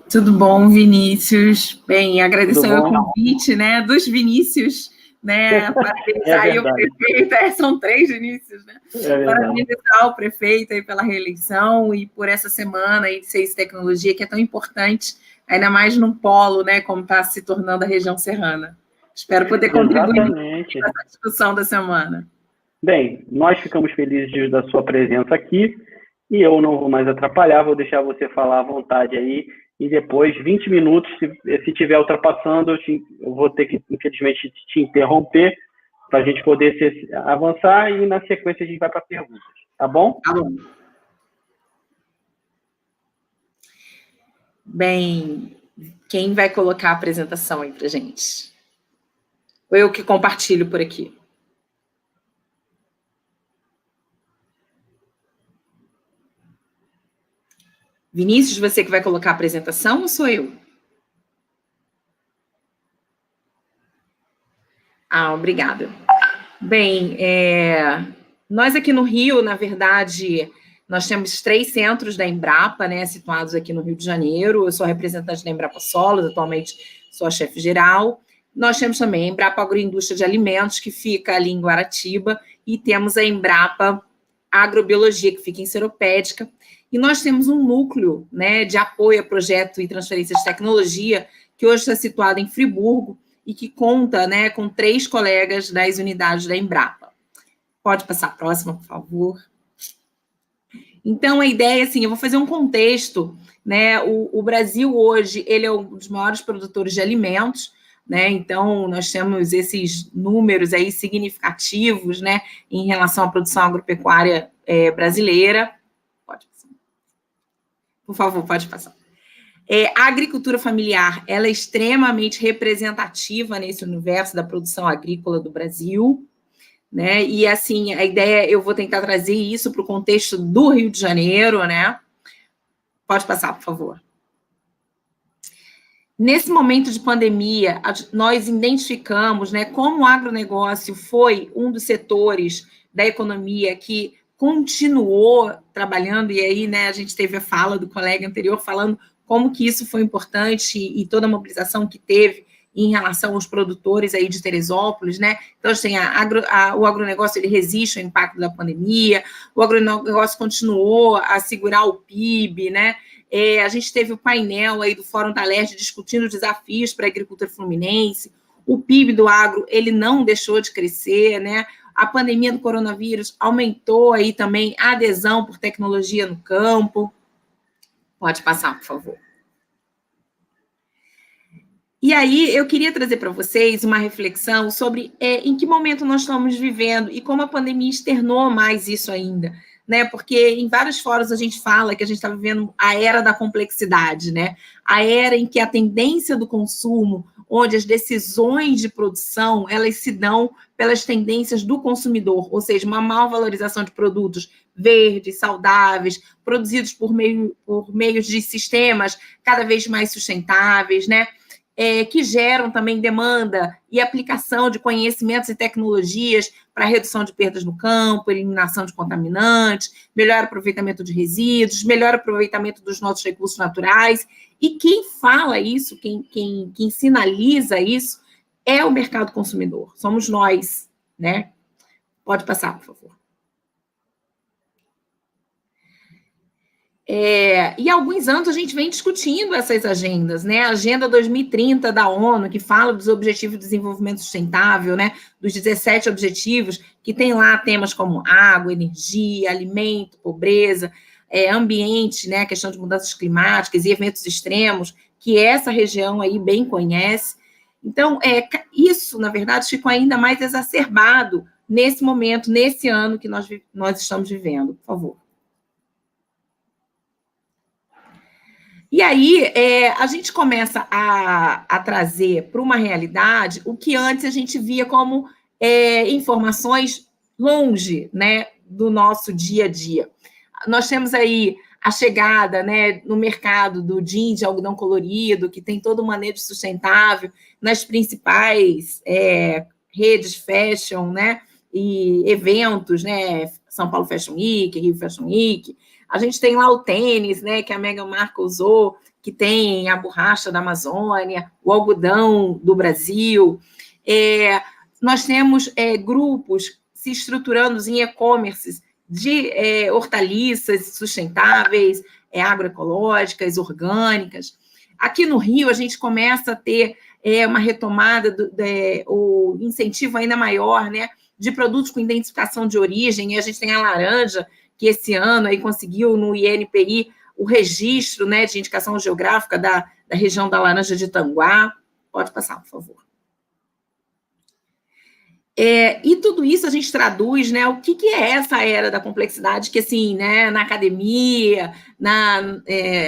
Tudo bom, Vinícius? Bem, agradecer o convite, né, dos Vinícius, né, parabenizar aí o prefeito, são 3 Vinícius, né? Parabenizar o prefeito aí pela reeleição e por essa semana aí de Ciência e Tecnologia, que é tão importante, ainda mais num polo, né, como está se tornando a região serrana. Espero poder contribuir nessa discussão da semana. Bem, nós ficamos felizes da sua presença aqui e eu não vou mais atrapalhar, vou deixar você falar à vontade aí e depois, 20 minutos, se estiver ultrapassando, eu vou ter que, infelizmente, te interromper para a gente poder avançar e, na sequência, a gente vai para perguntas. Tá bom? Tá bom. Bem, quem vai colocar a apresentação aí para a gente? Ou eu que compartilho por aqui? Vinícius, você que vai colocar a apresentação ou sou eu? Obrigada. Bem, nós aqui no Rio, na verdade, nós temos 3 centros da Embrapa, né, situados aqui no Rio de Janeiro. Eu sou representante da Embrapa Solos, atualmente sou a chefe-geral. Nós temos também a Embrapa Agroindústria de Alimentos, que fica ali em Guaratiba, e temos a Embrapa Agrobiologia, que fica em Seropédica. E nós temos um núcleo, né, de apoio a projeto e transferência de tecnologia, que hoje está situado em Friburgo e que conta, né, com 3 colegas das unidades da Embrapa. Pode passar a próxima, por favor. Então, a ideia, assim, eu vou fazer um contexto, né? O Brasil hoje, ele é um dos maiores produtores de alimentos, né? Então, nós temos esses números aí significativos, né, em relação à produção agropecuária brasileira. Pode passar. Por favor, pode passar. A agricultura familiar, ela é extremamente representativa nesse universo da produção agrícola do Brasil, né? E, assim, a ideia, eu vou tentar trazer isso para o contexto do Rio de Janeiro, né? Pode passar, por favor. Nesse momento de pandemia, nós identificamos, né, como o agronegócio foi um dos setores da economia que continuou trabalhando, e aí, né, a gente teve a fala do colega anterior falando como que isso foi importante e toda a mobilização que teve em relação aos produtores aí de Teresópolis, né? Então, assim, o agronegócio, ele resiste ao impacto da pandemia, o agronegócio continuou a segurar o PIB, né? A gente teve o painel aí do Fórum da Leste discutindo desafios para a agricultura fluminense, o PIB do agro, ele não deixou de crescer, né? A pandemia do coronavírus aumentou aí também a adesão por tecnologia no campo. Pode passar, por favor. E aí, eu queria trazer para vocês uma reflexão sobre em que momento nós estamos vivendo e como a pandemia externou mais isso ainda, né? Porque em vários fóruns a gente fala que a gente está vivendo a era da complexidade, né? A era em que a tendência do consumo, onde as decisões de produção, elas se dão pelas tendências do consumidor, ou seja, uma maior valorização de produtos verdes, saudáveis, produzidos por meios de sistemas cada vez mais sustentáveis, né? Que geram também demanda e aplicação de conhecimentos e tecnologias para redução de perdas no campo, eliminação de contaminantes, melhor aproveitamento de resíduos, melhor aproveitamento dos nossos recursos naturais. E quem fala isso, quem sinaliza isso, é o mercado consumidor, somos nós, né? Pode passar, por favor. E há alguns anos a gente vem discutindo essas agendas, né? A Agenda 2030 da ONU, que fala dos Objetivos de Desenvolvimento Sustentável, né? Dos 17 objetivos, que tem lá temas como água, energia, alimento, pobreza, ambiente, né? A questão de mudanças climáticas e eventos extremos, que essa região aí bem conhece. Então, isso, na verdade, ficou ainda mais exacerbado nesse momento, nesse ano que nós estamos vivendo. Por favor. E aí, a gente começa a trazer para uma realidade o que antes a gente via como informações longe, né, do nosso dia a dia. Nós temos aí a chegada, né, no mercado do jeans de algodão colorido, que tem todo o manejo sustentável nas principais redes fashion, né, e eventos, né, São Paulo Fashion Week, Rio Fashion Week. A gente tem lá o tênis, né, que a Meghan Markle usou, que tem a borracha da Amazônia, o algodão do Brasil. Nós temos grupos se estruturando em e-commerces de hortaliças sustentáveis, agroecológicas, orgânicas. Aqui no Rio, a gente começa a ter uma retomada, o incentivo ainda maior, né, de produtos com identificação de origem, e a gente tem a laranja, que esse ano aí conseguiu no INPI o registro, né, de indicação geográfica da região da laranja de Tanguá. Pode passar, por favor. E tudo isso a gente traduz, né, o que é essa era da complexidade que, assim, né, na academia,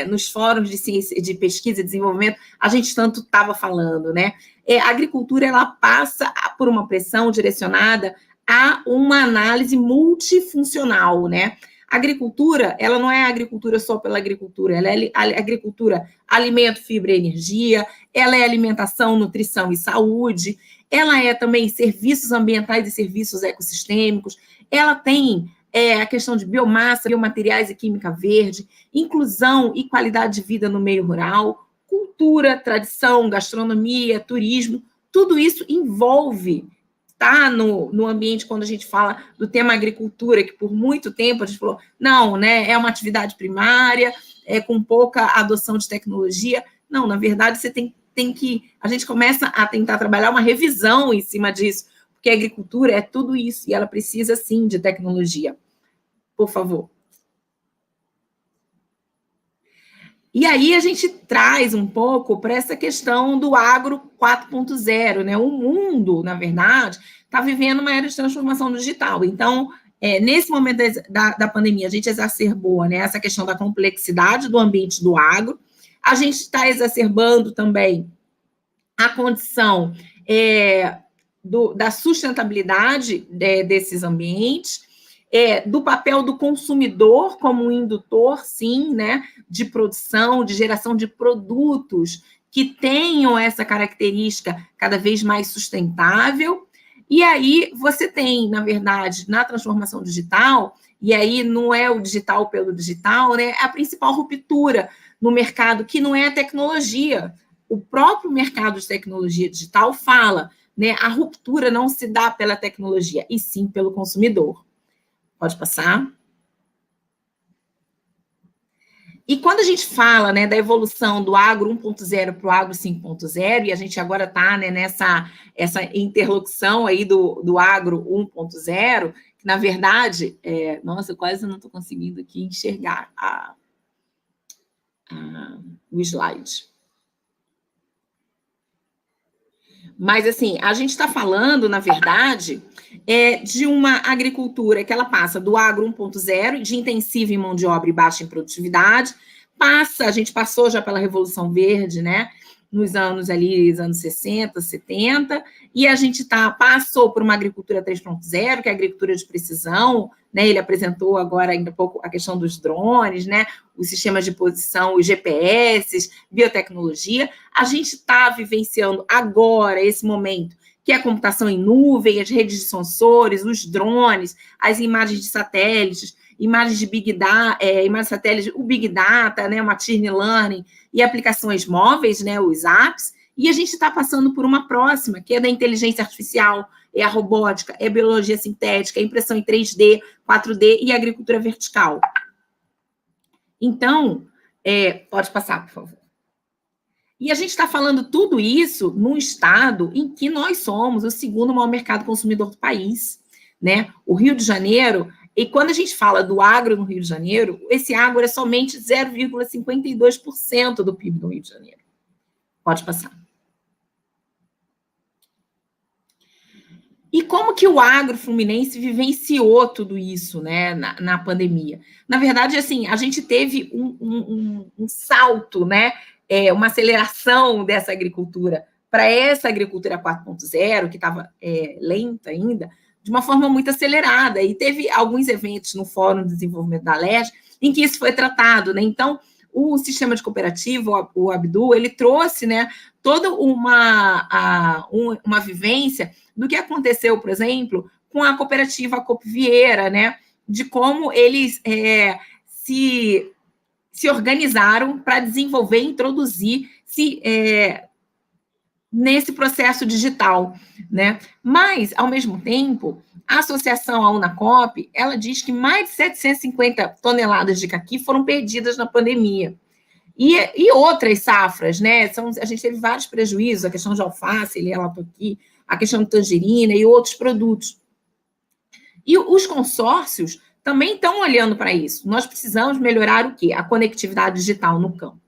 nos fóruns de ciência, de pesquisa e desenvolvimento, a gente tanto estava falando, né? A agricultura, ela passa por uma pressão direcionada a uma análise multifuncional, né? A agricultura, ela não é agricultura só pela agricultura, ela é agricultura, alimento, fibra e energia, ela é alimentação, nutrição e saúde, ela é também serviços ambientais e serviços ecossistêmicos, ela tem a questão de biomassa, biomateriais e química verde, inclusão e qualidade de vida no meio rural, cultura, tradição, gastronomia, turismo, tudo isso envolve está no ambiente, quando a gente fala do tema agricultura, que por muito tempo a gente falou, não, né, é uma atividade primária, com pouca adoção de tecnologia. Não, na verdade, você tem que... A gente começa a tentar trabalhar uma revisão em cima disso, porque a agricultura é tudo isso, e ela precisa, sim, de tecnologia. Por favor. E aí a gente traz um pouco para essa questão do agro 4.0, né? O mundo, na verdade, está vivendo uma era de transformação digital. Então, nesse momento da pandemia, a gente exacerbou, né, essa questão da complexidade do ambiente do agro. A gente está exacerbando também a condição da sustentabilidade desses ambientes, do papel do consumidor como um indutor, sim, né, de produção, de geração de produtos que tenham essa característica cada vez mais sustentável. E aí você tem, na verdade, na transformação digital, e aí não é o digital pelo digital, né, a principal ruptura no mercado, que não é a tecnologia. O próprio mercado de tecnologia digital fala, né, a ruptura não se dá pela tecnologia, e sim pelo consumidor. Pode passar. E quando a gente fala, né, da evolução do agro 1.0 para o agro 5.0, e a gente agora está, né, nessa interlocução aí do agro 1.0, que, na verdade, nossa, eu quase não estou conseguindo aqui enxergar o slide. Mas, assim, a gente está falando, na verdade, de uma agricultura que ela passa do agro 1.0, de intensiva em mão de obra e baixa em produtividade, a gente passou já pela Revolução Verde, né, nos anos 60, 70, e a gente passou por uma agricultura 3.0, que é a agricultura de precisão, né, ele apresentou agora ainda há pouco a questão dos drones, né, os sistemas de posição, os GPS, biotecnologia. A gente está vivenciando agora esse momento, que é a computação em nuvem, as redes de sensores, os drones, as imagens de satélites, imagens de Big Data, imagens de satélites, o Big Data, né, o Machine Learning e aplicações móveis, né, os apps, e a gente está passando por uma próxima, que é da inteligência artificial, é a robótica, é a biologia sintética, é a impressão em 3D, 4D e a agricultura vertical. Então, pode passar, por favor. E a gente está falando tudo isso num estado em que nós somos o segundo maior mercado consumidor do país, né? O Rio de Janeiro, e quando a gente fala do agro no Rio de Janeiro, esse agro é somente 0,52% do PIB do Rio de Janeiro. Pode passar. E como que o agro fluminense vivenciou tudo isso, né, na pandemia? Na verdade, assim, a gente teve um salto, né, uma aceleração dessa agricultura para essa agricultura 4.0, que estava lenta ainda, de uma forma muito acelerada. E teve alguns eventos no Fórum de Desenvolvimento da LERJ em que isso foi tratado, né? Então, o sistema de cooperativa, o Abdu, ele trouxe, né, toda uma vivência do que aconteceu, por exemplo, com a cooperativa Coop Vieira, né, de como eles se organizaram para desenvolver e introduzir nesse processo digital, né? Mas, ao mesmo tempo, a associação, a Unacop, ela diz que mais de 750 toneladas de caqui foram perdidas na pandemia. E outras safras, né? A gente teve vários prejuízos, a questão de alface, ele relatou aqui, a questão de tangerina e outros produtos. E os consórcios também estão olhando para isso. Nós precisamos melhorar o quê? A conectividade digital no campo,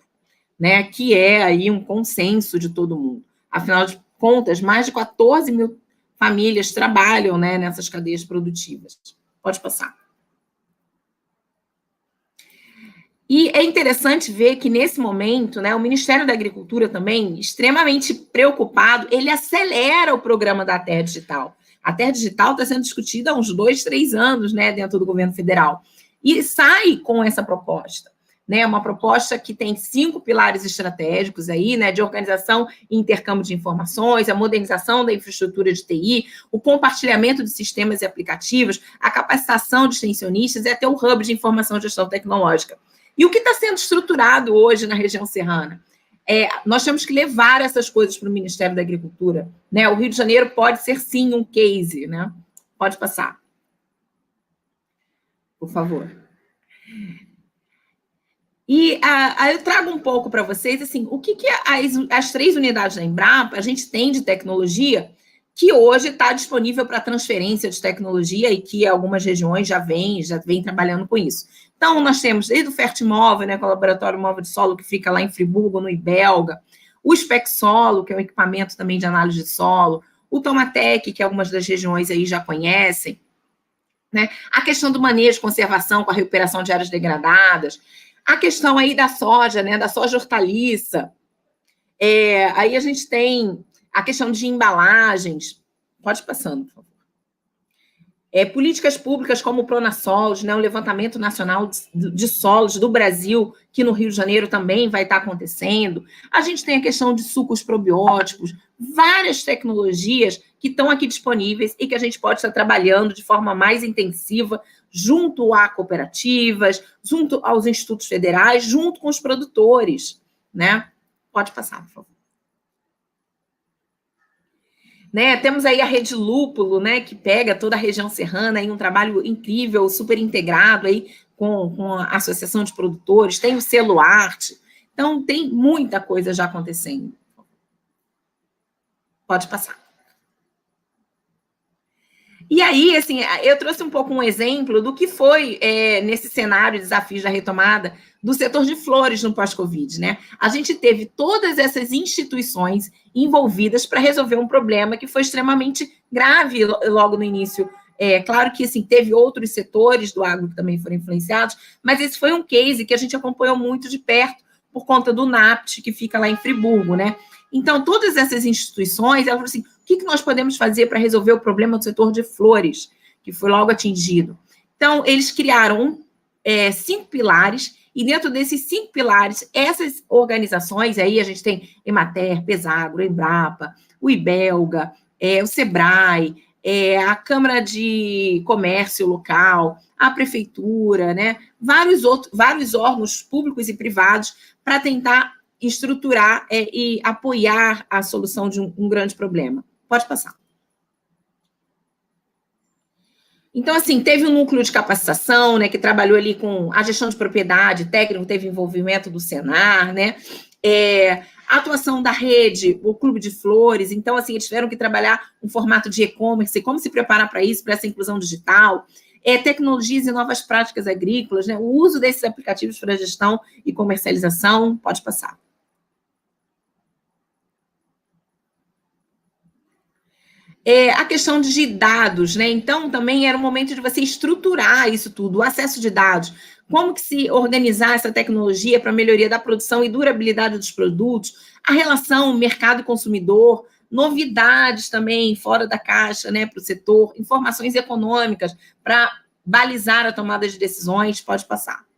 né? Que é aí um consenso de todo mundo. Afinal de contas, mais de 14 mil famílias trabalham, né, nessas cadeias produtivas. Pode passar. E é interessante ver que, nesse momento, né, o Ministério da Agricultura também, extremamente preocupado, ele acelera o programa da Terra Digital. A Terra Digital está sendo discutida há uns 2, 3 anos, né, dentro do governo federal. E sai com essa proposta, né, uma proposta que tem 5 pilares estratégicos aí, né, de organização e intercâmbio de informações, a modernização da infraestrutura de TI, o compartilhamento de sistemas e aplicativos, a capacitação de extensionistas e até o hub de informação e gestão tecnológica. E o que está sendo estruturado hoje na região serrana? nós temos que levar essas coisas para o Ministério da Agricultura, né? O Rio de Janeiro pode ser, sim, um case, né? Pode passar. Por favor. E eu trago um pouco para vocês, assim, o que as 3 unidades da Embrapa a gente tem de tecnologia que hoje está disponível para transferência de tecnologia e que algumas regiões já vêm trabalhando com isso. Então, nós temos desde o Fertimóvel, né, com o Laboratório Móvel de Solo, que fica lá em Friburgo, no Ibelga, o SpecSolo, que é um equipamento também de análise de solo, o Tomatec, que algumas das regiões aí já conhecem, né? A questão do manejo, conservação com a recuperação de áreas degradadas, a questão aí da soja, né, da soja hortaliça, aí a gente tem a questão de embalagens, pode ir passando, por favor. Políticas públicas como o Pronasols, né, o levantamento nacional de solos do Brasil, que no Rio de Janeiro também vai estar acontecendo. A gente tem a questão de sucos probióticos, várias tecnologias que estão aqui disponíveis e que a gente pode estar trabalhando de forma mais intensiva junto a cooperativas, junto aos institutos federais, junto com os produtores, né? Pode passar, por favor. Né, temos aí a Rede Lúpulo, né, que pega toda a região serrana, aí um trabalho incrível, super integrado aí com a Associação de Produtores, tem o Selo Arte, então tem muita coisa já acontecendo. Pode passar. E aí, assim, eu trouxe um pouco um exemplo do que foi, nesse cenário de desafios da retomada do setor de flores no pós-Covid, né? A gente teve todas essas instituições envolvidas para resolver um problema que foi extremamente grave logo no início. Claro que, assim, teve outros setores do agro que também foram influenciados, mas esse foi um case que a gente acompanhou muito de perto por conta do NAPT, que fica lá em Friburgo, né? Então, todas essas instituições, elas falaram assim, o que nós podemos fazer para resolver o problema do setor de flores, que foi logo atingido? Então, eles criaram 5 pilares, e dentro desses 5 pilares, essas organizações, aí a gente tem Emater, Pesagro, Embrapa, o Ibelga, o Sebrae, a Câmara de Comércio local, a Prefeitura, né? Vários órgãos públicos e privados para tentar estruturar e apoiar a solução de um grande problema. Pode passar. Então, assim, teve um núcleo de capacitação, né, que trabalhou ali com a gestão de propriedade, técnico, teve envolvimento do Senar, né, a atuação da rede, o Clube de Flores. Então, assim, eles tiveram que trabalhar um formato de e-commerce, como se preparar para isso, para essa inclusão digital, tecnologias e novas práticas agrícolas, né, o uso desses aplicativos para gestão e comercialização. Pode passar. A questão de dados, né? Então, também era o momento de você estruturar isso tudo, o acesso de dados, como que se organizar essa tecnologia para a melhoria da produção e durabilidade dos produtos, a relação mercado e consumidor, novidades também fora da caixa, né, para o setor, informações econômicas para balizar a tomada de decisões. Pode passar.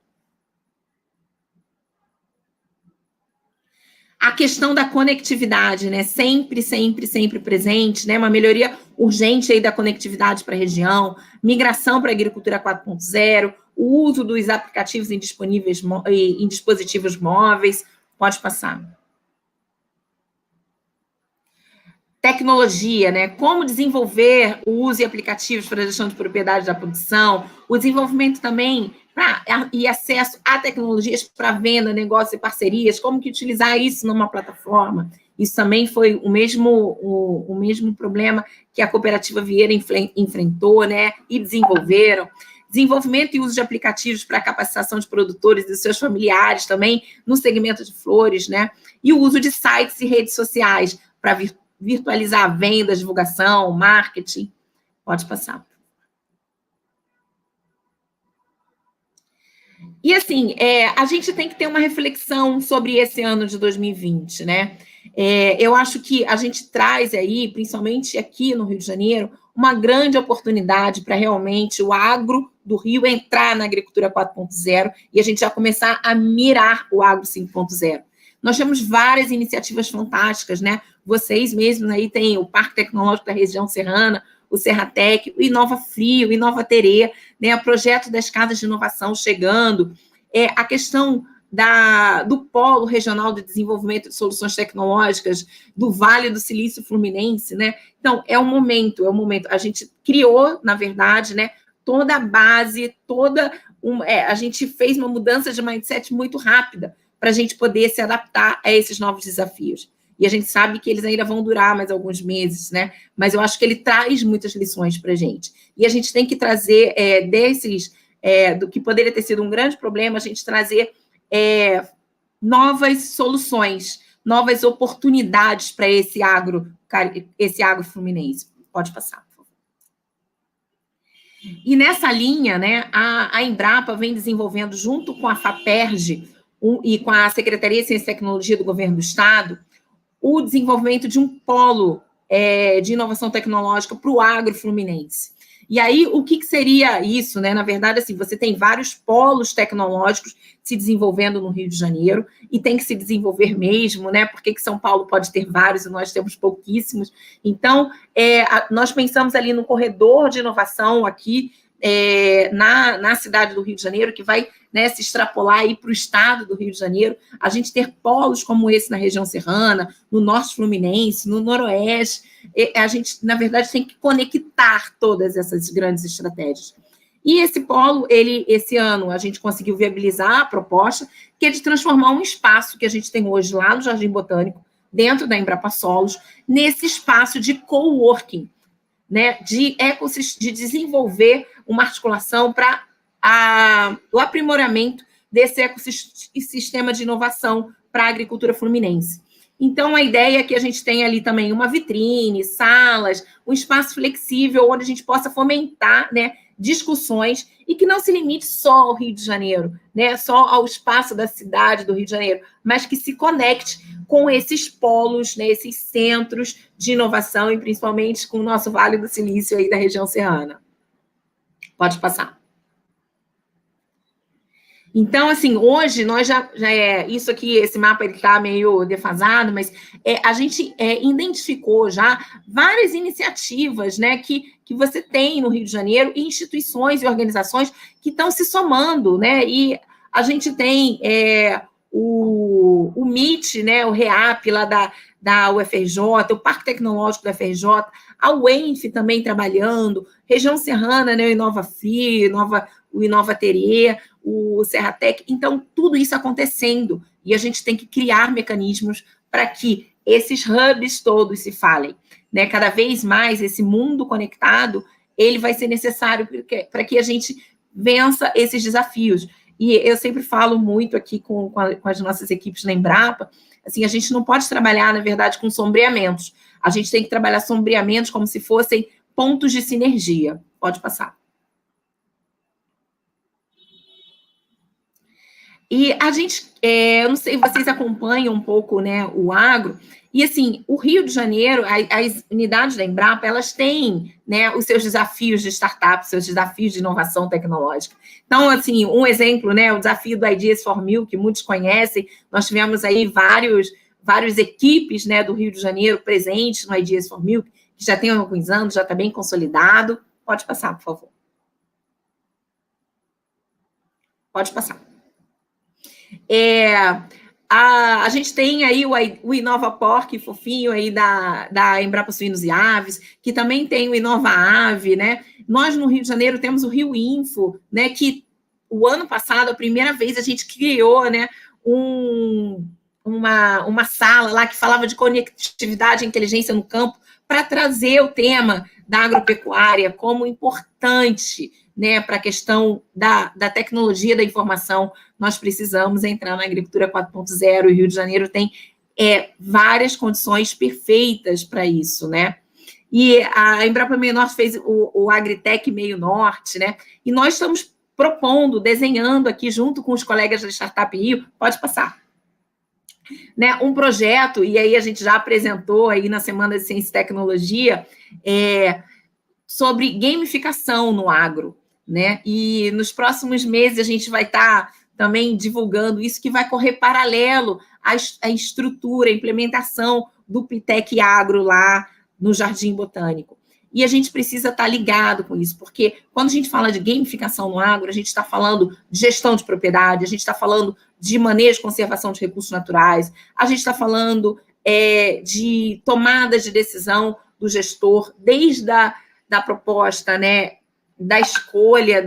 A questão da conectividade, né? Sempre, sempre, sempre presente, né? Uma melhoria urgente aí da conectividade para a região, migração para a agricultura 4.0, o uso dos aplicativos em dispositivos móveis. Pode passar. Tecnologia, né? Como desenvolver o uso e aplicativos para a gestão de propriedade da produção, o desenvolvimento também e acesso a tecnologias para venda, negócio e parcerias, como que utilizar isso numa plataforma. Isso também foi o mesmo problema que a Cooperativa Vieira enfrentou, né? E desenvolveram. Desenvolvimento e uso de aplicativos para capacitação de produtores e seus familiares também no segmento de flores, né? E o uso de sites e redes sociais para virtualizar vendas, divulgação, marketing. Pode passar. E, assim, a gente tem que ter uma reflexão sobre esse ano de 2020, né? Eu acho que a gente traz aí, principalmente aqui no Rio de Janeiro, uma grande oportunidade para realmente o agro do Rio entrar na agricultura 4.0 e a gente já começar a mirar o agro 5.0. Nós temos várias iniciativas fantásticas, né? Vocês mesmos aí têm o Parque Tecnológico da Região Serrana, o Serratec, o Inova Frio, o Inova Terê, né? O projeto das casas de inovação chegando, a questão do Polo Regional de Desenvolvimento de Soluções Tecnológicas do Vale do Silício Fluminense, né? Então, é um momento. A gente criou, na verdade, né, toda a base, a gente fez uma mudança de mindset muito rápida para a gente poder se adaptar a esses novos desafios. E a gente sabe que eles ainda vão durar mais alguns meses, né? Mas eu acho que ele traz muitas lições para a gente. E a gente tem que trazer do que poderia ter sido um grande problema, a gente trazer novas soluções, novas oportunidades para esse agro fluminense. Pode passar, por favor. E nessa linha, né, a Embrapa vem desenvolvendo, junto com a FAPERJ e com a Secretaria de Ciência e Tecnologia do Governo do Estado, o desenvolvimento de um polo de inovação tecnológica para o agro fluminense. E aí, o que seria isso, né? Na verdade, assim, você tem vários polos tecnológicos se desenvolvendo no Rio de Janeiro, e tem que se desenvolver mesmo, né? Porque que São Paulo pode ter vários e nós temos pouquíssimos. Então, nós pensamos ali no corredor de inovação aqui, na cidade do Rio de Janeiro, que vai, né, se extrapolar aí para o estado do Rio de Janeiro, a gente ter polos como esse na região serrana, no norte fluminense, no noroeste. A gente, na verdade, tem que conectar todas essas grandes estratégias. E esse polo, esse ano, a gente conseguiu viabilizar a proposta, que é de transformar um espaço que a gente tem hoje lá no Jardim Botânico, dentro da Embrapa Solos, nesse espaço de coworking, né, de desenvolver uma articulação para o aprimoramento desse ecossistema de inovação para a agricultura fluminense. Então, a ideia é que a gente tenha ali também uma vitrine, salas, um espaço flexível onde a gente possa fomentar, né, discussões, e que não se limite só ao Rio de Janeiro, né, só ao espaço da cidade do Rio de Janeiro, mas que se conecte com esses polos, né, esses centros de inovação, e principalmente com o nosso Vale do Silício aí da região serrana. Pode passar. Então, assim, hoje nós isso aqui, esse mapa, ele está meio defasado, mas a gente identificou já várias iniciativas, né, que você tem no Rio de Janeiro, e instituições e organizações que estão se somando, né, e a gente tem o MIT, né, o REAP lá da UFRJ, o Parque Tecnológico da UFRJ, a UENF também trabalhando, região serrana, né, o Inova Free, o Inova Terê, o Serratec. Então, tudo isso acontecendo, e a gente tem que criar mecanismos para que esses hubs todos se falem, né? Cada vez mais, esse mundo conectado, ele vai ser necessário para que a gente vença esses desafios. E eu sempre falo muito aqui com as nossas equipes na Embrapa, assim, a gente não pode trabalhar, na verdade, com sombreamentos. A gente tem que trabalhar sombreamentos como se fossem pontos de sinergia. Pode passar. E a gente, eu não sei, vocês acompanham um pouco, né, o agro, e assim, o Rio de Janeiro, as unidades da Embrapa, elas têm, né, os seus desafios de startup, seus desafios de inovação tecnológica. Então, assim, um exemplo, né, o desafio do Ideas for Milk, que muitos conhecem, nós tivemos aí várias equipes, né, do Rio de Janeiro presentes no Ideas for Milk, que já tem alguns anos, já está bem consolidado. Pode passar, por favor. Pode passar. A gente tem aí o Inova Porc, fofinho aí da Embrapa Suínos e Aves, que também tem o Inova Ave, né? Nós, no Rio de Janeiro, temos o Rio Info, né? Que o ano passado, a primeira vez, a gente criou, né, uma sala lá que falava de conectividade e inteligência no campo, para trazer o tema da agropecuária como importante, né, para a questão da tecnologia da informação. Nós precisamos entrar na agricultura 4.0, e o Rio de Janeiro tem várias condições perfeitas para isso, né? E a Embrapa Meio Norte fez o Agritec Meio Norte, né? E nós estamos propondo, desenhando aqui, junto com os colegas da Startup Rio, pode passar, né, um projeto, e aí a gente já apresentou aí na Semana de Ciência e Tecnologia, sobre gamificação no agro, né? E nos próximos meses a gente vai estar também divulgando isso, que vai correr paralelo à estrutura, à implementação do Pitec Agro lá no Jardim Botânico. E a gente precisa estar ligado com isso, porque quando a gente fala de gamificação no agro, a gente está falando de gestão de propriedade, a gente está falando de manejo e conservação de recursos naturais, a gente está falando de tomada de decisão do gestor, desde da proposta, né, da escolha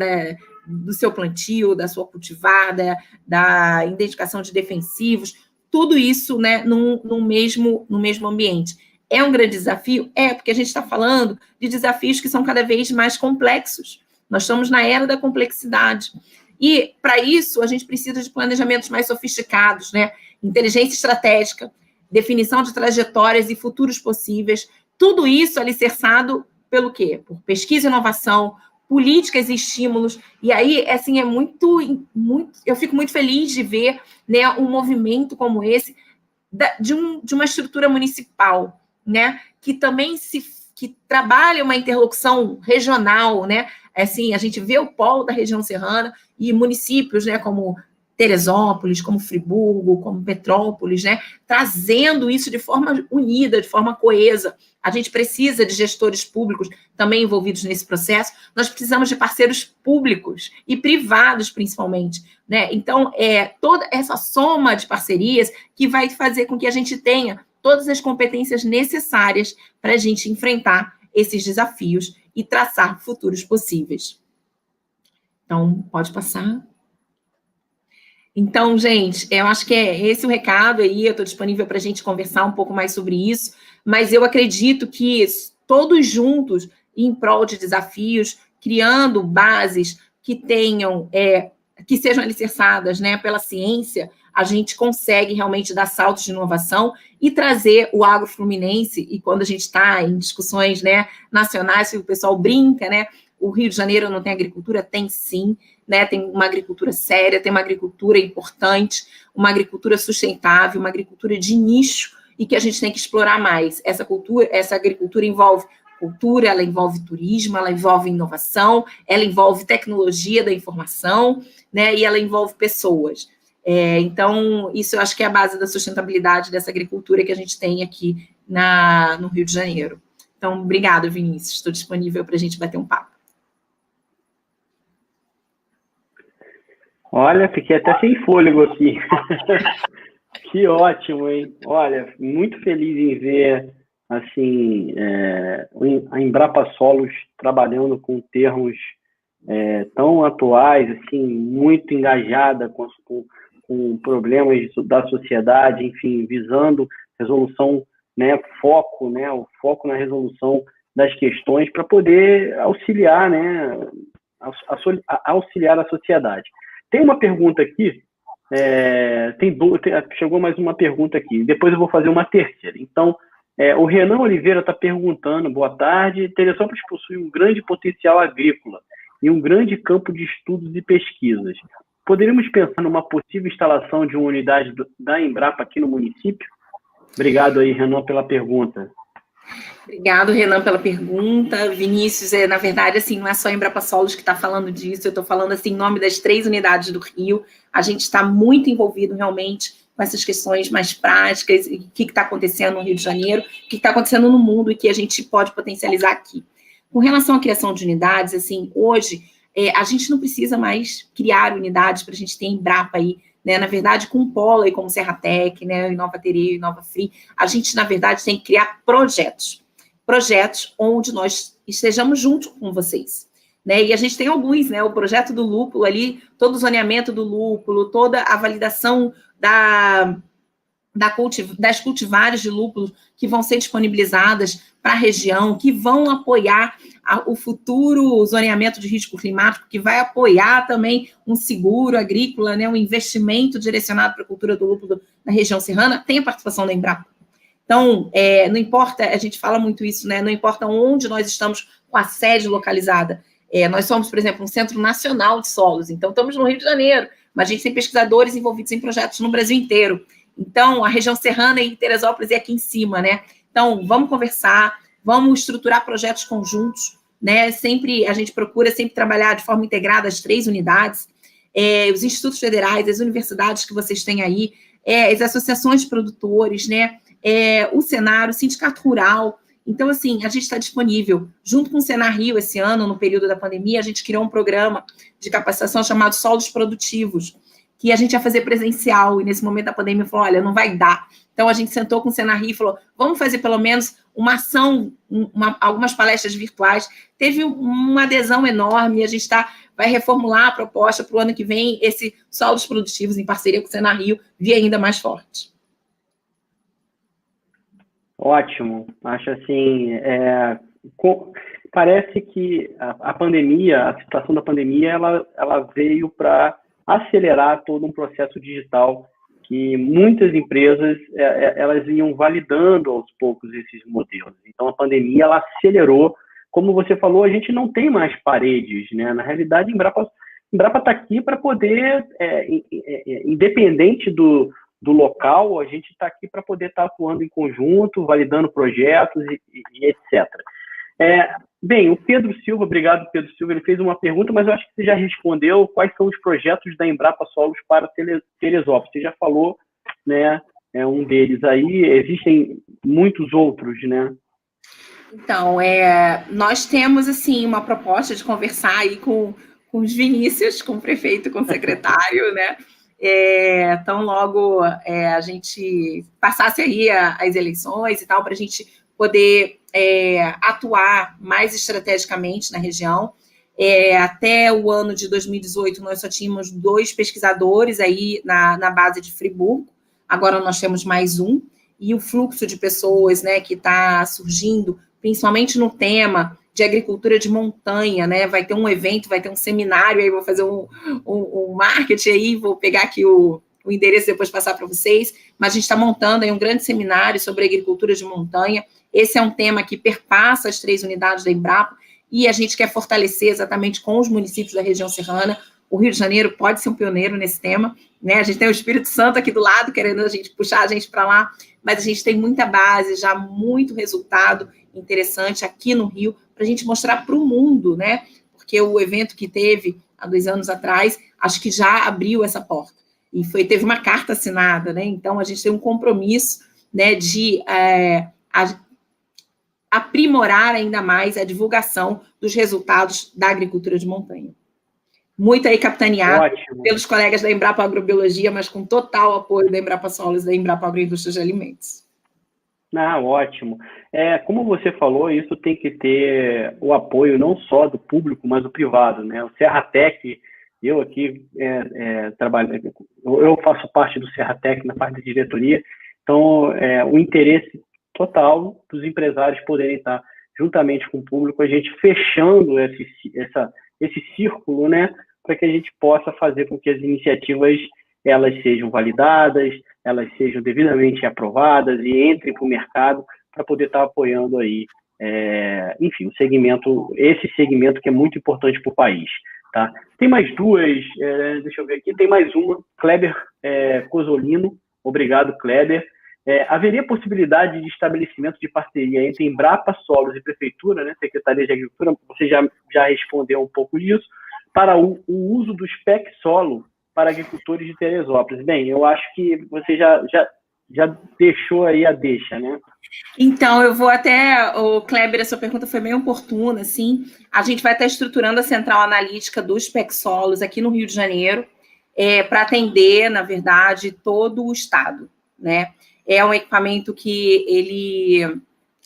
do seu plantio, da sua cultivada, da identificação de defensivos, tudo isso, né, no mesmo ambiente. É um grande desafio? Porque a gente está falando de desafios que são cada vez mais complexos. Nós estamos na era da complexidade. E, para isso, a gente precisa de planejamentos mais sofisticados, né? Inteligência estratégica, definição de trajetórias e futuros possíveis. Tudo isso alicerçado pelo quê? Por pesquisa e inovação, políticas e estímulos. E aí, assim, eu fico muito feliz de ver, né, um movimento como esse de uma estrutura municipal, né, que também que trabalha uma interlocução regional, né, assim, a gente vê o polo da região serrana e municípios, né, como Teresópolis, como Friburgo, como Petrópolis, né, trazendo isso de forma unida, de forma coesa. A gente precisa de gestores públicos também envolvidos nesse processo, nós precisamos de parceiros públicos e privados, principalmente, né? Então, toda essa soma de parcerias que vai fazer com que a gente tenha todas as competências necessárias para a gente enfrentar esses desafios e traçar futuros possíveis. Então, pode passar. Então, gente, eu acho que é esse o recado aí, eu estou disponível para a gente conversar um pouco mais sobre isso, mas eu acredito que todos juntos, em prol de desafios, criando bases que tenham, que sejam alicerçadas, né, pela ciência, a gente consegue realmente dar saltos de inovação e trazer o agro fluminense, e quando a gente está em discussões, né, nacionais, o pessoal brinca, né, o Rio de Janeiro não tem agricultura? Tem sim, né? Tem uma agricultura séria, tem uma agricultura importante, uma agricultura sustentável, uma agricultura de nicho e que a gente tem que explorar mais. Essa agricultura envolve cultura, ela envolve turismo, ela envolve inovação, ela envolve tecnologia da informação, né? E ela envolve pessoas. Então, isso eu acho que é a base da sustentabilidade dessa agricultura que a gente tem aqui no Rio de Janeiro. Então, obrigada, Vinícius. Estou disponível para a gente bater um papo. Olha, fiquei até sem fôlego aqui. Que ótimo, hein? Olha, muito feliz em ver, assim, a Embrapa Solos trabalhando com termos tão atuais, assim, muito engajada com problemas da sociedade, enfim, visando resolução, né, o foco na resolução das questões para poder auxiliar, né, auxiliar a sociedade. Tem uma pergunta aqui, chegou mais uma pergunta aqui, depois eu vou fazer uma terceira. Então, o Renan Oliveira está perguntando, boa tarde, Teresópolis possui um grande potencial agrícola e um grande campo de estudos e pesquisas. Poderíamos pensar numa possível instalação de uma unidade da Embrapa aqui no município? Obrigado aí, Renan, pela pergunta. Obrigado, Renan, pela pergunta. Vinícius, na verdade, assim, não é só a Embrapa Solos que está falando disso, eu estou falando assim, em nome das 3 unidades do Rio. A gente está muito envolvido realmente com essas questões mais práticas, o que está acontecendo no Rio de Janeiro, o que está acontecendo no mundo e que a gente pode potencializar aqui. Com relação à criação de unidades, assim, hoje a gente não precisa mais criar unidades para a gente ter Embrapa aí, né? Na verdade, com o polo aí, como Serratec, né, Inova Terê, Inova Free, a gente, na verdade, tem que criar projetos onde nós estejamos junto com vocês, né? E a gente tem alguns, né? O projeto do lúpulo ali, todo o zoneamento do lúpulo, toda a validação das cultivares de lúpulo que vão ser disponibilizadas para a região, que vão apoiar o futuro zoneamento de risco climático, que vai apoiar também um seguro agrícola, né, um investimento direcionado para a cultura do lúpulo na região serrana, tem a participação da Embrapa. Então, não importa, a gente fala muito isso, né, não importa onde nós estamos com a sede localizada. Nós somos, por exemplo, um Centro Nacional de Solos, então estamos no Rio de Janeiro, mas a gente tem pesquisadores envolvidos em projetos no Brasil inteiro. Então, a região serrana e Teresópolis é aqui em cima, né? Então, vamos conversar, vamos estruturar projetos conjuntos, né? A gente procura sempre trabalhar de forma integrada as 3 unidades, os institutos federais, as universidades que vocês têm aí, as associações de produtores, né? O Senar, o Sindicato Rural. Então, assim, a gente está disponível. Junto com o Senar Rio, esse ano, no período da pandemia, a gente criou um programa de capacitação chamado Solos Produtivos, que a gente ia fazer presencial, e nesse momento da pandemia falou, olha, não vai dar. Então, a gente sentou com o Senar Rio e falou, vamos fazer pelo menos uma ação, algumas palestras virtuais. Teve uma adesão enorme, a gente vai reformular a proposta para o ano que vem, esse Solos Produtivos, em parceria com o Senar Rio, vir ainda mais forte. Ótimo. Acho assim, parece que a pandemia, a situação da pandemia, ela veio para acelerar todo um processo digital que muitas empresas elas iam validando aos poucos esses modelos. Então, a pandemia ela acelerou. Como você falou, a gente não tem mais paredes, né? Na realidade, a Embrapa está aqui para poder, independente do local, a gente está aqui para poder estar atuando em conjunto, validando projetos e etc. Bem, o Pedro Silva, obrigado, Pedro Silva, ele fez uma pergunta, mas eu acho que você já respondeu quais são os projetos da Embrapa Solos para Teresópolis. Você já falou, né, um deles aí, existem muitos outros, né? Então, nós temos, assim, uma proposta de conversar aí com os Vinícius, com o prefeito, com o secretário, né? Então, logo a gente passasse aí as eleições e tal, para a gente poder atuar mais estrategicamente na região. Até o ano de 2018, nós só tínhamos 2 pesquisadores aí na base de Friburgo, agora nós temos mais um, e o fluxo de pessoas, né, que está surgindo, principalmente no tema de agricultura de montanha, né? Vai ter um evento, vai ter um seminário, aí vou fazer um marketing aí, vou pegar aqui o endereço depois passar para vocês, mas a gente está montando aí um grande seminário sobre agricultura de montanha. Esse é um tema que perpassa as 3 unidades da Embrapa e a gente quer fortalecer exatamente com os municípios da região serrana. O Rio de Janeiro pode ser um pioneiro nesse tema, né? A gente tem o Espírito Santo aqui do lado, querendo a gente puxar a gente para lá, mas a gente tem muita base, já muito resultado interessante aqui no Rio, para a gente mostrar para o mundo, né? Porque o evento que teve há 2 anos atrás, acho que já abriu essa porta. E teve uma carta assinada, né? Então, a gente tem um compromisso, né, de aprimorar ainda mais a divulgação dos resultados da agricultura de montanha. Muito aí capitaneado pelos colegas da Embrapa Agrobiologia, mas com total apoio da Embrapa Solos e da Embrapa Agroindústria de Alimentos. Ótimo. Como você falou, isso tem que ter o apoio não só do público, mas do privado, né? O Serratec, eu aqui eu faço parte do Serratec na parte da diretoria, então o interesse total dos empresários poderem estar juntamente com o público, a gente fechando esse círculo, né? Para que a gente possa fazer com que as iniciativas elas sejam validadas, elas sejam devidamente aprovadas e entrem para o mercado para poder estar apoiando aí, enfim, esse segmento que é muito importante para o país. Tá? Tem mais 2, deixa eu ver aqui, tem mais uma, Kleber Cosolino, obrigado, Kleber. Haveria possibilidade de estabelecimento de parceria entre Embrapa Solos e Prefeitura, né, Secretaria de Agricultura, você já respondeu um pouco disso, para o uso do SPEC Solo para agricultores de Teresópolis. Bem, eu acho que você já deixou aí a deixa, né? Então, eu vou o Kleber, a sua pergunta foi bem oportuna, assim, a gente vai estar estruturando a central analítica do SPEC Solos aqui no Rio de Janeiro, para atender, na verdade, todo o estado, né? É um equipamento que ele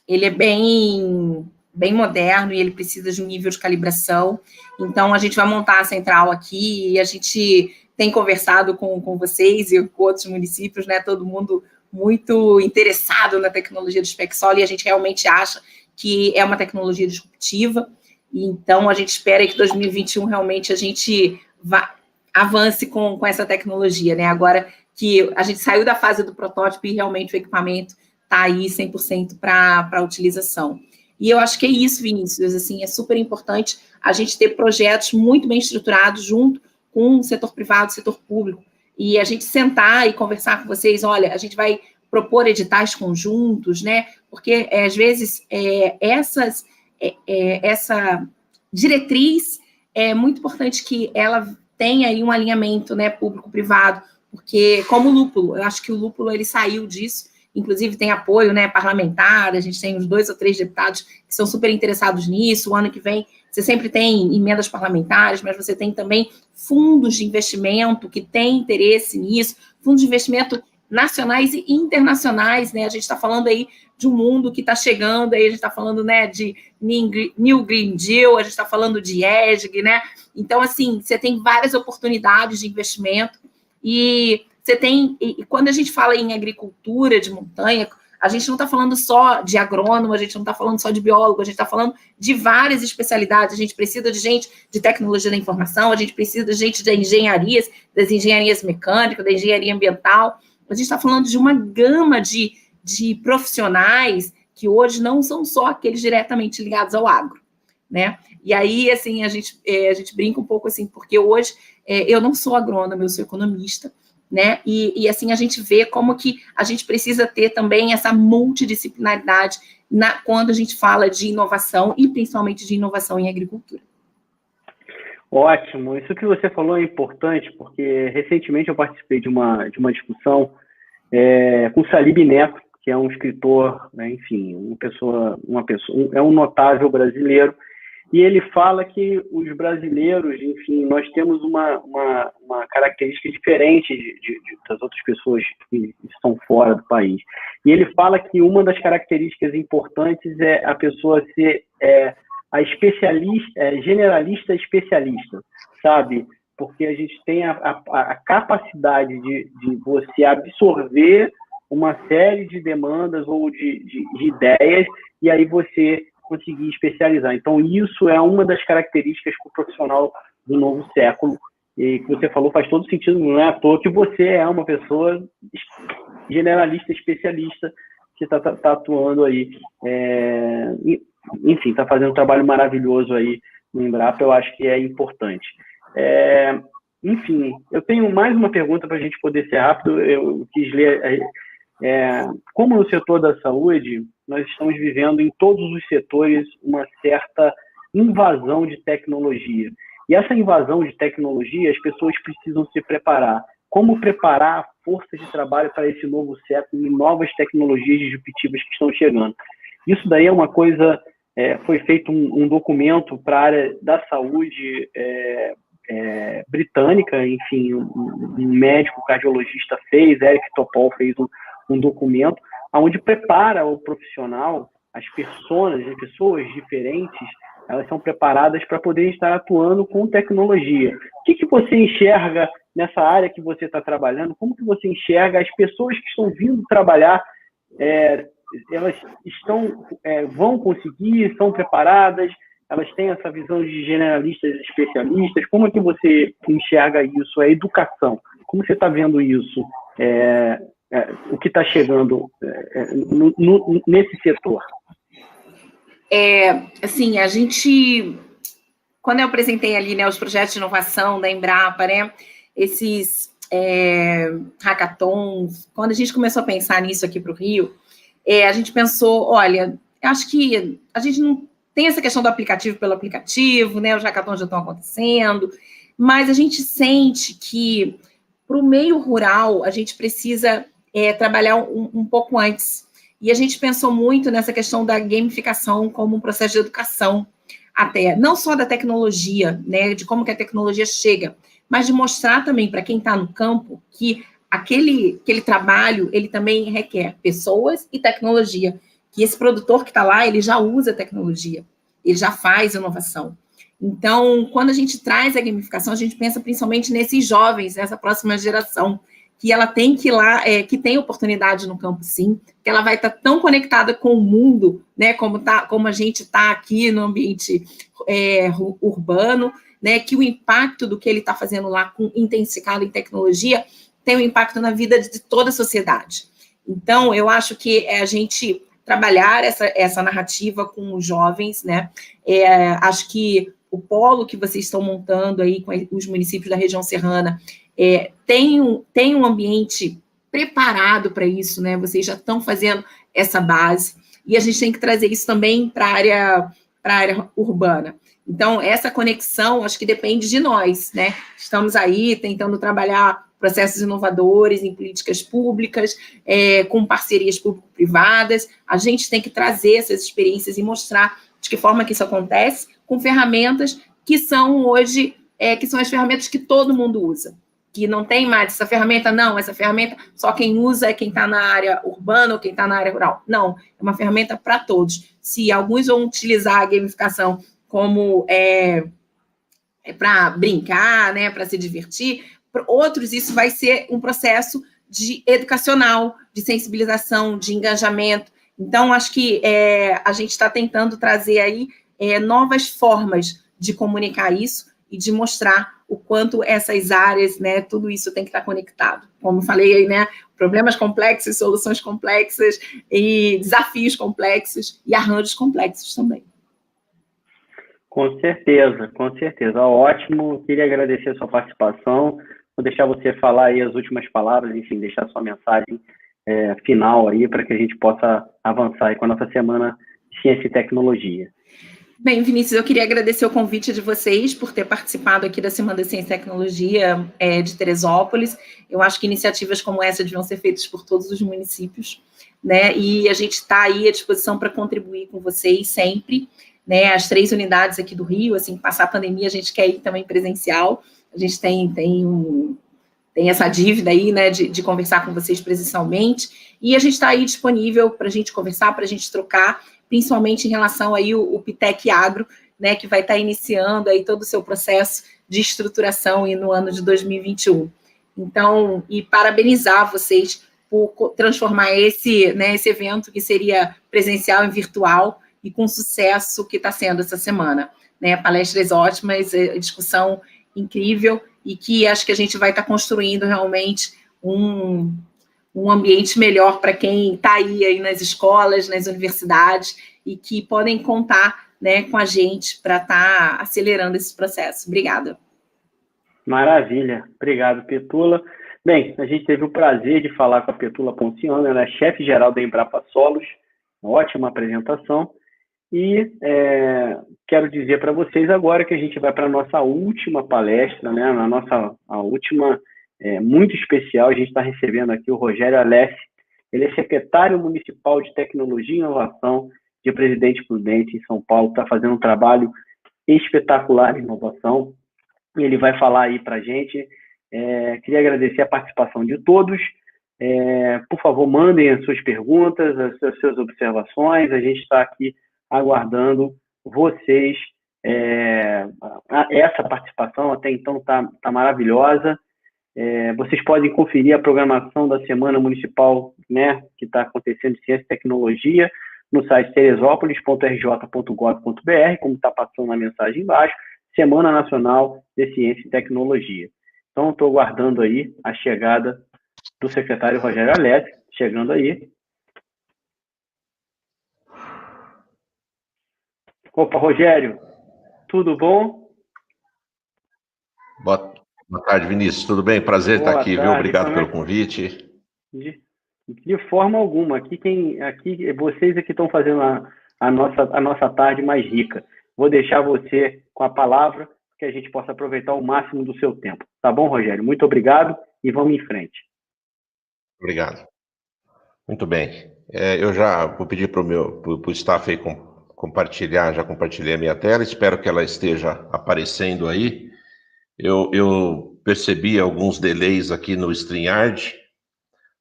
é bem moderno e ele precisa de um nível de calibração. Então, a gente vai montar a central aqui e a gente tem conversado com vocês e com outros municípios, né? Todo mundo muito interessado na tecnologia do SPEC Solo e a gente realmente acha que é uma tecnologia disruptiva. Então, a gente espera que em 2021 realmente a gente avance com essa tecnologia, né? Agora que a gente saiu da fase do protótipo e realmente o equipamento está aí 100% para utilização. E eu acho que é isso, Vinícius, assim, é super importante a gente ter projetos muito bem estruturados junto com o setor privado, o setor público, e a gente sentar e conversar com vocês, olha, a gente vai propor editais conjuntos, né, porque às vezes essa diretriz é muito importante que ela tenha aí um alinhamento, né, público-privado, porque como o lúpulo, eu acho que o lúpulo ele saiu disso, inclusive tem apoio, né, parlamentar, a gente tem uns 2 ou 3 deputados que são super interessados nisso. O ano que vem você sempre tem emendas parlamentares, mas você tem também fundos de investimento que têm interesse nisso, fundos de investimento nacionais e internacionais, né? A gente está falando aí de um mundo que está chegando, aí a gente está falando, né, de New Green Deal, a gente está falando de ESG, né? Então, assim, você tem várias oportunidades de investimento e você tem, e quando a gente fala em agricultura de montanha, a gente não está falando só de agrônomo, a gente não está falando só de biólogo, a gente está falando de várias especialidades. A gente precisa de gente de tecnologia da informação, a gente precisa de gente das engenharias mecânicas, da engenharia ambiental. A gente está falando de uma gama de profissionais que hoje não são só aqueles diretamente ligados ao agro, né? E aí, assim, a gente brinca um pouco assim, porque hoje eu não sou agrônomo, eu sou economista, né? E assim, a gente vê como que a gente precisa ter também essa multidisciplinaridade quando a gente fala de inovação e principalmente de inovação em agricultura. Ótimo, isso que você falou é importante, porque recentemente eu participei de uma discussão com o Salib Neto, que é um escritor, né, enfim, é um notável brasileiro, e ele fala que os brasileiros, enfim, nós temos uma característica diferente das outras pessoas que estão fora do país. E ele fala que uma das características importantes é a pessoa ser a especialista, generalista especialista, sabe? Porque a gente tem a capacidade de você absorver uma série de demandas ou de ideias, e aí você conseguir especializar. Então, isso é uma das características que o profissional do novo século, e que você falou, faz todo sentido, não é à toa que você é uma pessoa generalista, especialista, que está atuando aí, enfim, está fazendo um trabalho maravilhoso aí no Embrapa, eu acho que é importante. Enfim, eu tenho mais uma pergunta para a gente poder ser rápido, eu quis ler... como no setor da saúde, nós estamos vivendo em todos os setores uma certa invasão de tecnologia. E essa invasão de tecnologia, as pessoas precisam se preparar. Como preparar a força de trabalho para esse novo século e novas tecnologias disruptivas que estão chegando? Isso daí é uma coisa... foi feito um documento para a área da saúde britânica, enfim, um médico cardiologista fez, Eric Topol fez um documento onde prepara o profissional, as pessoas diferentes, elas são preparadas para poder estar atuando com tecnologia. O que você enxerga nessa área que você está trabalhando? Como que você enxerga as pessoas que estão vindo trabalhar? Elas vão conseguir, estão preparadas? Elas têm essa visão de generalistas e especialistas? Como é que você enxerga isso? A educação, como você está vendo isso? O que está chegando nesse setor? Assim, a gente, quando eu apresentei ali, né, os projetos de inovação da Embrapa, né, esses hackathons, quando a gente começou a pensar nisso aqui para o Rio, a gente pensou, olha, acho que a gente não tem essa questão do aplicativo pelo aplicativo, né, os hackathons já estão acontecendo, mas a gente sente que para o meio rural a gente precisa trabalhar um pouco antes. E a gente pensou muito nessa questão da gamificação como um processo de educação, até, não só da tecnologia, né, de como que a tecnologia chega, mas de mostrar também para quem está no campo que aquele trabalho, ele também requer pessoas e tecnologia, que esse produtor que está lá, ele já usa tecnologia, ele já faz inovação. Então, quando a gente traz a gamificação, a gente pensa principalmente nesses jovens, nessa próxima geração, que ela tem que ir lá, que tem oportunidade no campo, sim, que ela vai estar tão conectada com o mundo, né, como a gente está aqui no ambiente urbano, né, que o impacto do que ele está fazendo lá, intensificado em tecnologia, tem um impacto na vida de toda a sociedade. Então, eu acho que a gente trabalhar essa narrativa com os jovens, né, acho que o polo que vocês estão montando aí com os municípios da região serrana tem um ambiente preparado para isso, né? Vocês já estão fazendo essa base, e a gente tem que trazer isso também para a área urbana. Então, essa conexão, acho que depende de nós, né? Estamos aí tentando trabalhar processos inovadores em políticas públicas, com parcerias público-privadas. A gente tem que trazer essas experiências e mostrar de que forma que isso acontece, com ferramentas que são hoje, que são as ferramentas que todo mundo usa. Que não tem mais essa ferramenta, não, essa ferramenta só quem usa é quem está na área urbana ou quem está na área rural. Não, é uma ferramenta para todos. Se alguns vão utilizar a gamificação como para brincar, né, para se divertir, para outros isso vai ser um processo educacional, de sensibilização, de engajamento. Então, acho que a gente está tentando trazer aí novas formas de comunicar isso e de mostrar o quanto essas áreas, né, tudo isso tem que estar conectado. Como falei aí, né, problemas complexos, soluções complexas e desafios complexos e arranjos complexos também. Com certeza, com certeza. Ótimo, queria agradecer a sua participação. Vou deixar você falar aí as últimas palavras, enfim, deixar sua mensagem final aí para que a gente possa avançar aí com a nossa semana de Ciência e Tecnologia. Bem, Vinícius, eu queria agradecer o convite de vocês por ter participado aqui da Semana da Ciência e Tecnologia de Teresópolis. Eu acho que iniciativas como essa deviam ser feitas por todos os municípios, né? E a gente está aí à disposição para contribuir com vocês sempre, né? As 3 unidades aqui do Rio, assim, passar a pandemia, a gente quer ir também presencial. A gente tem essa dívida aí, né, de conversar com vocês presencialmente. E a gente está aí disponível para a gente conversar, para a gente trocar, principalmente em relação aí o Pitec Agro, né, que vai estar iniciando aí todo o seu processo de estruturação aí no ano de 2021. Então, e parabenizar vocês por transformar esse evento que seria presencial em virtual e com sucesso que está sendo essa semana, né, palestras ótimas, discussão incrível e que acho que a gente vai estar construindo realmente um ambiente melhor para quem está aí nas escolas, nas universidades, e que podem contar, né, com a gente para estar acelerando esse processo. Obrigada. Maravilha. Obrigado, Petula. Bem, a gente teve o prazer de falar com a Petula Ponciano, ela é chefe-geral da Embrapa Solos, ótima apresentação, e quero dizer para vocês agora que a gente vai para a nossa última palestra, né, a última muito especial. A gente está recebendo aqui o Rogério Alessi, ele é secretário municipal de Tecnologia e Inovação de Presidente Prudente, em São Paulo, está fazendo um trabalho espetacular de inovação, e ele vai falar aí para a gente. Queria agradecer a participação de todos. Por favor, mandem as suas perguntas, as suas observações, a gente está aqui aguardando vocês. Essa participação até então está maravilhosa. Vocês podem conferir a programação da Semana Municipal, né, que está acontecendo em Ciência e Tecnologia, no site teresópolis.rj.gov.br, como está passando a mensagem embaixo, Semana Nacional de Ciência e Tecnologia. Então, estou aguardando aí a chegada do secretário Rogério Alessi, chegando aí. Opa, Rogério, tudo bom? Boa tarde, Vinícius. Tudo bem? Prazer estar aqui, viu? Obrigado pelo convite. De forma alguma. Aqui vocês aqui estão fazendo a nossa tarde mais rica. Vou deixar você com a palavra, que a gente possa aproveitar o máximo do seu tempo. Tá bom, Rogério? Muito obrigado e vamos em frente. Obrigado. Muito bem. Eu já vou pedir para o staff aí compartilhar, já compartilhei a minha tela, espero que ela esteja aparecendo aí. Eu percebi alguns delays aqui no StreamYard,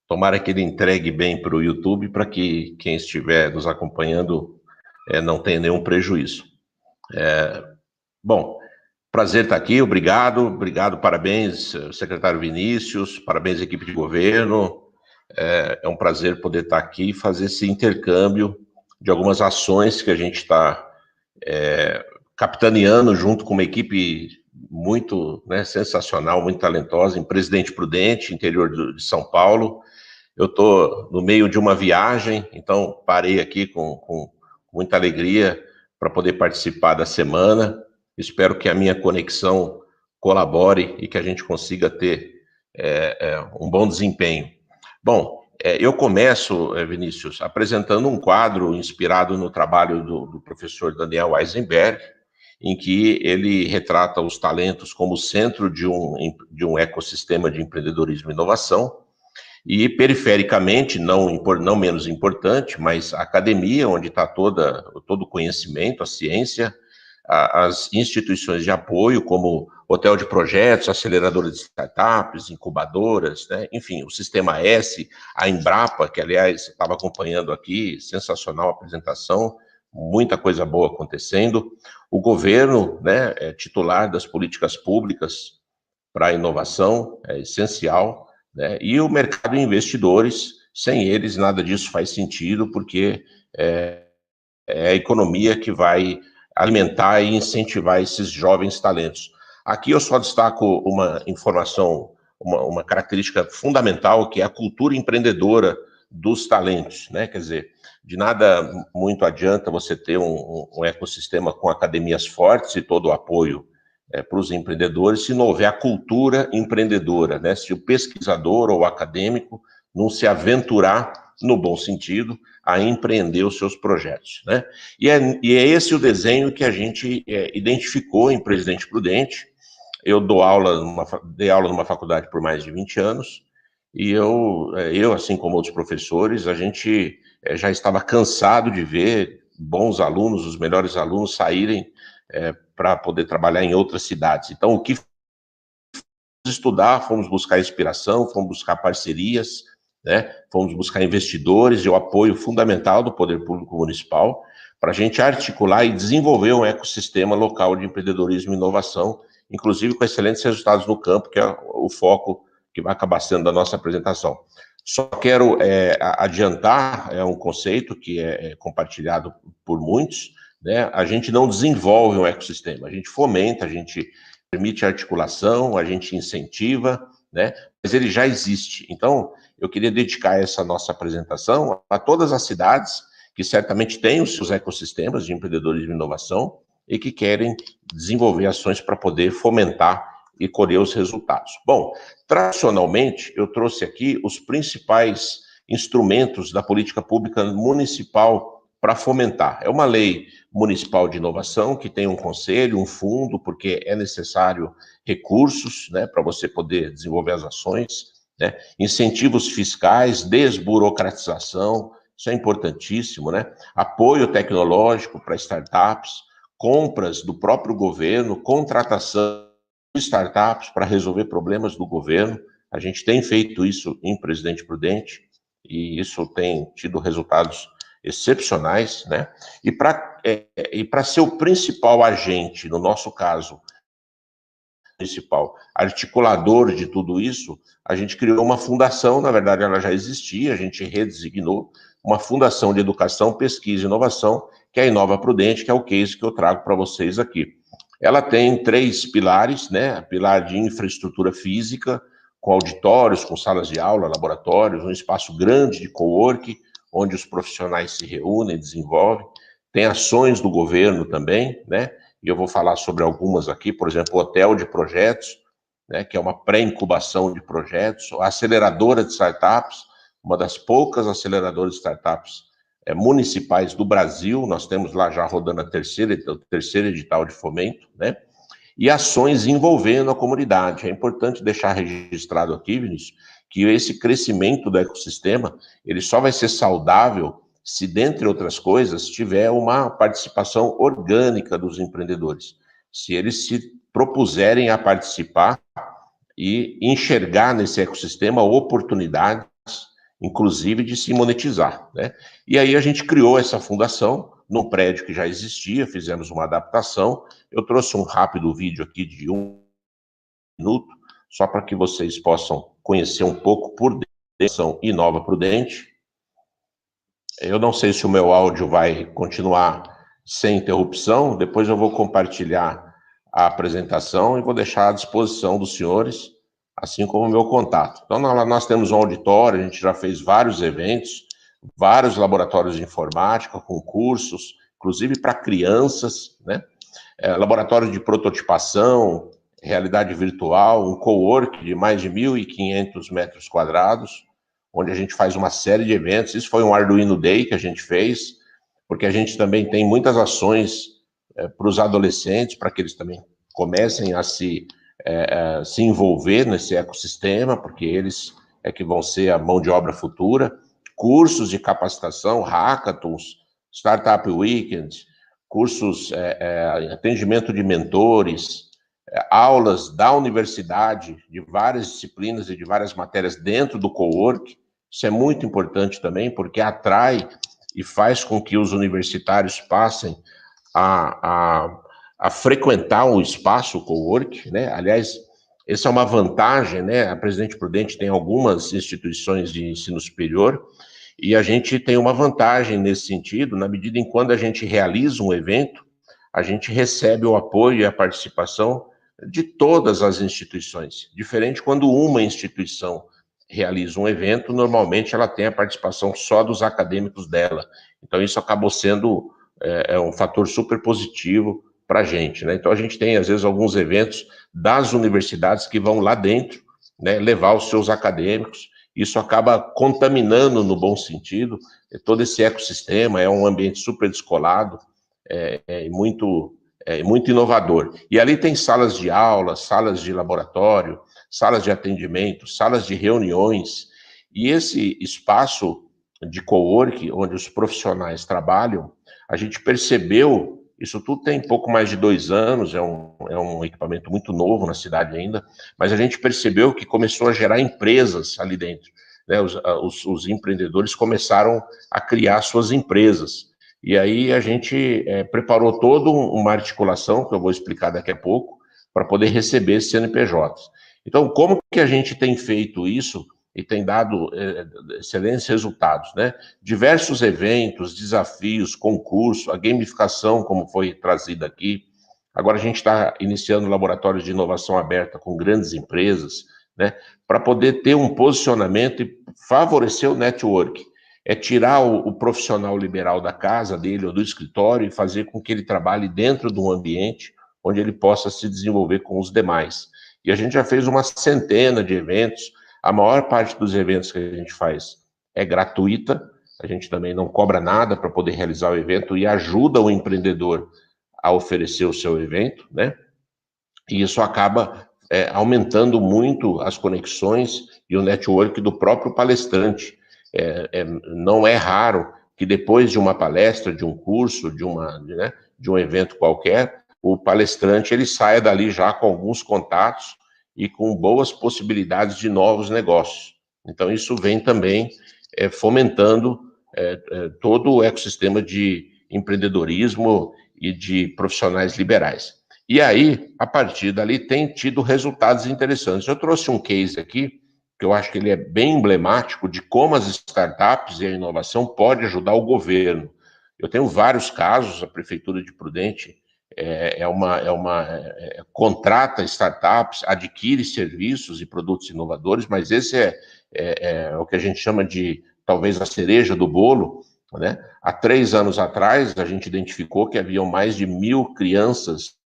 tomara que ele entregue bem para o YouTube, para que quem estiver nos acompanhando não tenha nenhum prejuízo. Bom, prazer estar aqui, obrigado, parabéns, secretário Vinícius, parabéns, equipe de governo. É um prazer poder estar aqui e fazer esse intercâmbio de algumas ações que a gente está capitaneando junto com uma equipe muito sensacional, muito talentosa, em Presidente Prudente, interior de São Paulo. Eu estou no meio de uma viagem, então parei aqui com muita alegria para poder participar da semana. Espero que a minha conexão colabore e que a gente consiga ter um bom desempenho. Bom, eu começo, Vinícius, apresentando um quadro inspirado no trabalho do professor Daniel Eisenberg, em que ele retrata os talentos como centro de um ecossistema de empreendedorismo e inovação, e perifericamente, não menos importante, mas a academia, onde está todo o conhecimento, a ciência, as instituições de apoio, como hotel de projetos, aceleradora de startups, incubadoras, né? Enfim, o Sistema S, a Embrapa, que, aliás, estava acompanhando aqui, sensacional a apresentação, muita coisa boa acontecendo. O governo, né, é titular das políticas públicas para a inovação, é essencial, né? E o mercado de investidores, sem eles nada disso faz sentido, porque é a economia que vai alimentar e incentivar esses jovens talentos. Aqui eu só destaco uma informação, uma característica fundamental, que é a cultura empreendedora dos talentos, né? Quer dizer, de nada muito adianta você ter um ecossistema com academias fortes e todo o apoio para os empreendedores, se não houver a cultura empreendedora, né? Se o pesquisador ou o acadêmico não se aventurar, no bom sentido, a empreender os seus projetos, né? E é esse o desenho que a gente identificou em Presidente Prudente. Eu dei aula numa faculdade por mais de 20 anos, e eu, assim como outros professores, a gente já estava cansado de ver bons alunos, os melhores alunos, saírem para poder trabalhar em outras cidades. Então, o que fomos estudar, fomos buscar inspiração, fomos buscar parcerias, né? Fomos buscar investidores e o apoio fundamental do Poder Público Municipal para a gente articular e desenvolver um ecossistema local de empreendedorismo e inovação, inclusive com excelentes resultados no campo, que é o foco que vai acabar sendo da nossa apresentação. Só quero adiantar um conceito que é compartilhado por muitos, né? A gente não desenvolve um ecossistema, a gente fomenta, a gente permite articulação, a gente incentiva, né? Mas ele já existe. Então, eu queria dedicar essa nossa apresentação a todas as cidades que certamente têm os seus ecossistemas de empreendedorismo e inovação e que querem desenvolver ações para poder fomentar e colher os resultados. Bom, tradicionalmente, eu trouxe aqui os principais instrumentos da política pública municipal para fomentar. É uma lei municipal de inovação que tem um conselho, um fundo, porque é necessário recursos, né, para você poder desenvolver as ações, né? Incentivos fiscais, desburocratização, isso é importantíssimo, né? Apoio tecnológico para startups, compras do próprio governo, contratação de startups para resolver problemas do governo. A gente tem feito isso em Presidente Prudente e isso tem tido resultados excepcionais, né? E para ser o principal agente, no nosso caso, municipal, articulador de tudo isso, a gente criou uma fundação, na verdade ela já existia, a gente redesignou, uma fundação de educação, pesquisa e inovação, que é a Inova Prudente, que é o case que eu trago para vocês aqui. Ela tem 3 pilares, né? Pilar de infraestrutura física, com auditórios, com salas de aula, laboratórios, um espaço grande de coworking, onde os profissionais se reúnem, desenvolvem. Tem ações do governo também, né? E eu vou falar sobre algumas aqui, por exemplo, o hotel de projetos, né, que é uma pré-incubação de projetos, a aceleradora de startups, uma das poucas aceleradoras de startups municipais do Brasil, nós temos lá já rodando o terceiro edital de fomento, né? E ações envolvendo a comunidade. É importante deixar registrado aqui, Vinícius, que esse crescimento do ecossistema, ele só vai ser saudável se, dentre outras coisas, tiver uma participação orgânica dos empreendedores. Se eles se propuserem a participar e enxergar nesse ecossistema oportunidades, inclusive de se monetizar, né? E aí a gente criou essa fundação num prédio que já existia, fizemos uma adaptação. Eu trouxe um rápido vídeo aqui de 1 minuto, só para que vocês possam conhecer um pouco por dentro Inova Prudente. Eu não sei se o meu áudio vai continuar sem interrupção, depois eu vou compartilhar a apresentação e vou deixar à disposição dos senhores, assim como o meu contato. Então, nós temos um auditório, a gente já fez vários eventos, vários laboratórios de informática, concursos, inclusive para crianças, né? Laboratório de prototipação, realidade virtual, um coworking de mais de 1.500 metros quadrados, onde a gente faz uma série de eventos. Isso foi um Arduino Day que a gente fez, porque a gente também tem muitas ações para os adolescentes, para que eles também comecem a se envolver nesse ecossistema, porque eles é que vão ser a mão de obra futura. Cursos de capacitação, hackathons, startup weekend, cursos, atendimento de mentores, aulas da universidade, de várias disciplinas e de várias matérias dentro do cowork. Isso é muito importante também, porque atrai e faz com que os universitários passem a frequentar o espaço cowork, né? Aliás, essa é uma vantagem, né? A Presidente Prudente tem algumas instituições de ensino superior, e a gente tem uma vantagem nesse sentido, na medida em que quando a gente realiza um evento, a gente recebe o apoio e a participação de todas as instituições. Diferente quando uma instituição realiza um evento, normalmente ela tem a participação só dos acadêmicos dela. Então isso acabou sendo um fator super positivo para a gente, né? Então a gente tem, às vezes, alguns eventos das universidades que vão lá dentro, né, levar os seus acadêmicos. Isso acaba contaminando, no bom sentido, todo esse ecossistema. É um ambiente super descolado, muito inovador. E ali tem salas de aula, salas de laboratório, salas de atendimento, salas de reuniões. E esse espaço de cowork, onde os profissionais trabalham, a gente percebeu, isso tudo tem pouco mais de 2 anos, é um equipamento muito novo na cidade ainda, mas a gente percebeu que começou a gerar empresas ali dentro, né? Os empreendedores começaram a criar suas empresas. E aí a gente preparou toda uma articulação, que eu vou explicar daqui a pouco, para poder receber esses CNPJs. Então, como que a gente tem feito isso e tem dado excelentes resultados, né? Diversos eventos, desafios, concurso, a gamificação, como foi trazida aqui. Agora a gente está iniciando laboratórios de inovação aberta com grandes empresas, né? Para poder ter um posicionamento e favorecer o network. É tirar o profissional liberal da casa dele ou do escritório e fazer com que ele trabalhe dentro de um ambiente onde ele possa se desenvolver com os demais. E a gente já fez uma centena de eventos. A maior parte dos eventos que a gente faz é gratuita, a gente também não cobra nada para poder realizar o evento e ajuda o empreendedor a oferecer o seu evento, né? E isso acaba aumentando muito as conexões e o network do próprio palestrante. Não é raro que depois de uma palestra, de um curso, de um evento qualquer, o palestrante ele saia dali já com alguns contatos e com boas possibilidades de novos negócios. Então isso vem também fomentando todo o ecossistema de empreendedorismo e de profissionais liberais. E aí, a partir dali, tem tido resultados interessantes. Eu trouxe um case aqui, que eu acho que ele é bem emblemático de como as startups e a inovação podem ajudar o governo. Eu tenho vários casos, a Prefeitura de Prudente contrata startups, adquire serviços e produtos inovadores, mas esse é o que a gente chama de, talvez, a cereja do bolo, né? Há 3 anos atrás, a gente identificou que haviam mais de 1.000 crianças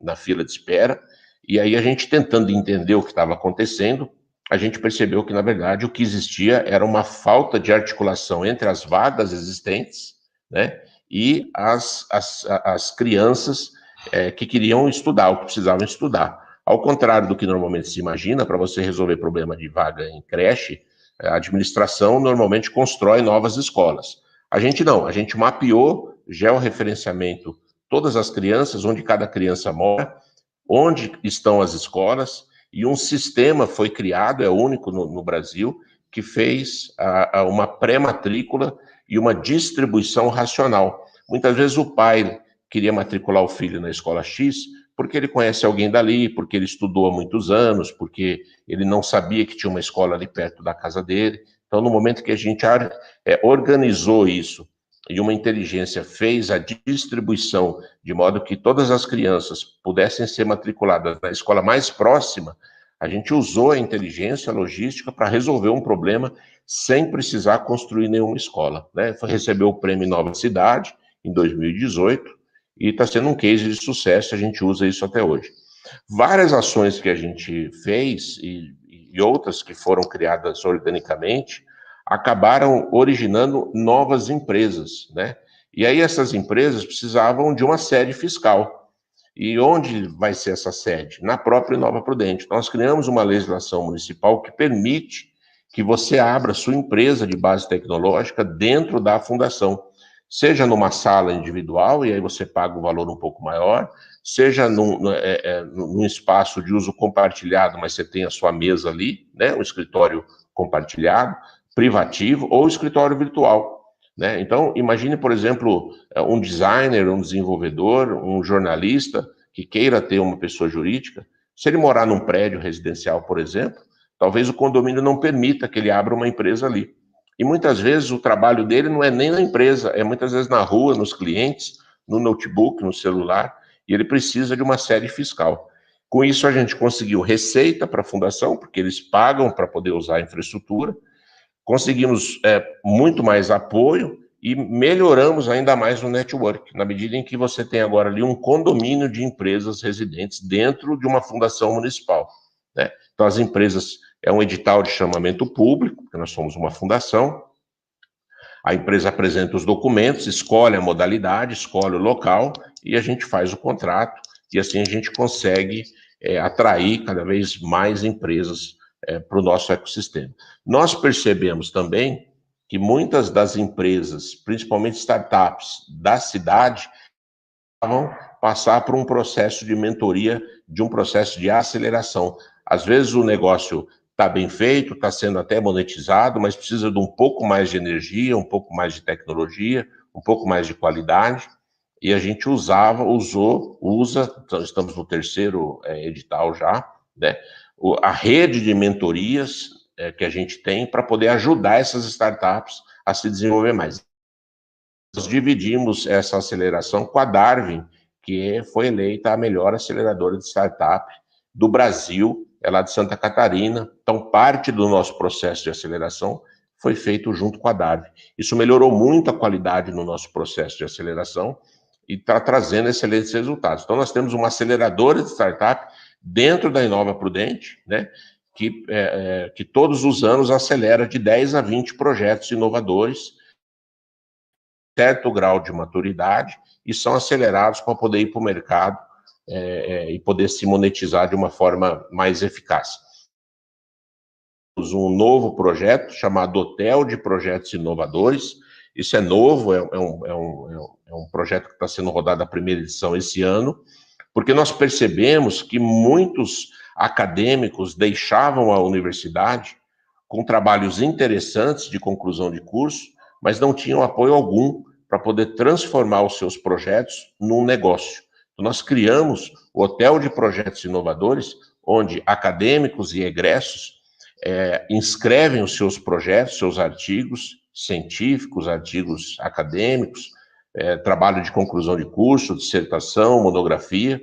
na fila de espera, e aí a gente tentando entender o que estava acontecendo, a gente percebeu que, na verdade, o que existia era uma falta de articulação entre as vagas existentes, né, e as crianças que queriam estudar, ou que precisavam estudar. Ao contrário do que normalmente se imagina, para você resolver problema de vaga em creche, a administração normalmente constrói novas escolas. A gente não, a gente mapeou georreferenciamento todas as crianças, onde cada criança mora, onde estão as escolas, e um sistema foi criado, é único no Brasil, que fez uma pré-matrícula e uma distribuição racional. Muitas vezes o pai queria matricular o filho na escola X, porque ele conhece alguém dali, porque ele estudou há muitos anos, porque ele não sabia que tinha uma escola ali perto da casa dele. Então, no momento que a gente organizou isso, e uma inteligência fez a distribuição de modo que todas as crianças pudessem ser matriculadas na escola mais próxima, a gente usou a inteligência, a logística para resolver um problema sem precisar construir nenhuma escola, né? Recebeu o prêmio Nova Cidade em 2018 e está sendo um case de sucesso, a gente usa isso até hoje. Várias ações que a gente fez e outras que foram criadas organicamente acabaram originando novas empresas, né? E aí essas empresas precisavam de uma sede fiscal. E onde vai ser essa sede? Na própria Nova Prudente. Nós criamos uma legislação municipal que permite que você abra sua empresa de base tecnológica dentro da fundação, seja numa sala individual, e aí você paga um valor um pouco maior, seja num espaço de uso compartilhado, mas você tem a sua mesa ali, né, um escritório compartilhado, privativo, ou escritório virtual, né? Então, imagine, por exemplo, um designer, um desenvolvedor, um jornalista que queira ter uma pessoa jurídica. Se ele morar num prédio residencial, por exemplo, talvez o condomínio não permita que ele abra uma empresa ali. E muitas vezes o trabalho dele não é nem na empresa, é muitas vezes na rua, nos clientes, no notebook, no celular, e ele precisa de uma sede fiscal. Com isso, a gente conseguiu receita para a fundação, porque eles pagam para poder usar a infraestrutura, conseguimos muito mais apoio e melhoramos ainda mais o network, na medida em que você tem agora ali um condomínio de empresas residentes dentro de uma fundação municipal, né? Então, as empresas, é um edital de chamamento público, porque nós somos uma fundação, a empresa apresenta os documentos, escolhe a modalidade, escolhe o local, e a gente faz o contrato, e assim a gente consegue atrair cada vez mais empresas para o nosso ecossistema. Nós percebemos também que muitas das empresas, principalmente startups da cidade, vão passar por um processo de mentoria, de um processo de aceleração. Às vezes o negócio está bem feito, está sendo até monetizado, mas precisa de um pouco mais de energia, um pouco mais de tecnologia, um pouco mais de qualidade, e a gente usa, estamos no terceiro edital já, né? A rede de mentorias que a gente tem para poder ajudar essas startups a se desenvolver mais. Nós dividimos essa aceleração com a Darwin, que foi eleita a melhor aceleradora de startup do Brasil, é lá de Santa Catarina. Então, parte do nosso processo de aceleração foi feito junto com a Darwin. Isso melhorou muito a qualidade no nosso processo de aceleração e está trazendo excelentes resultados. Então, nós temos uma aceleradora de startup dentro da Inova Prudente, né, que todos os anos acelera de 10 a 20 projetos inovadores, certo grau de maturidade, e são acelerados para poder ir para o mercado e poder se monetizar de uma forma mais eficaz. Temos um novo projeto chamado Hotel de Projetos Inovadores. Isso é novo, é um projeto que está sendo rodado a primeira edição esse ano, porque nós percebemos que muitos acadêmicos deixavam a universidade com trabalhos interessantes de conclusão de curso, mas não tinham apoio algum para poder transformar os seus projetos num negócio. Então, nós criamos o Hotel de Projetos Inovadores, onde acadêmicos e egressos inscrevem os seus projetos, seus artigos científicos, artigos acadêmicos, trabalho de conclusão de curso, dissertação, monografia,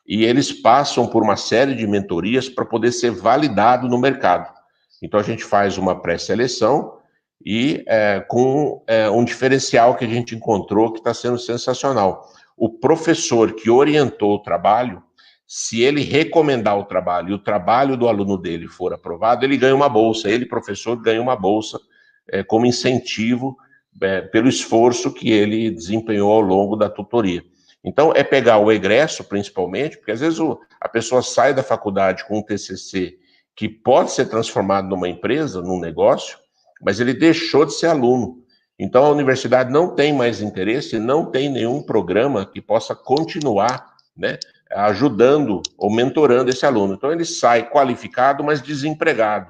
e eles passam por uma série de mentorias para poder ser validado no mercado. Então, a gente faz uma pré-seleção e com um diferencial que a gente encontrou que está sendo sensacional. O professor que orientou o trabalho, se ele recomendar o trabalho e o trabalho do aluno dele for aprovado, ele ganha uma bolsa. Ele, professor, ganha uma bolsa como incentivo pelo esforço que ele desempenhou ao longo da tutoria. Então, é pegar o egresso, principalmente, porque às vezes a pessoa sai da faculdade com um TCC que pode ser transformado numa empresa, num negócio, mas ele deixou de ser aluno. Então, a universidade não tem mais interesse, não tem nenhum programa que possa continuar, né, ajudando ou mentorando esse aluno. Então, ele sai qualificado, mas desempregado.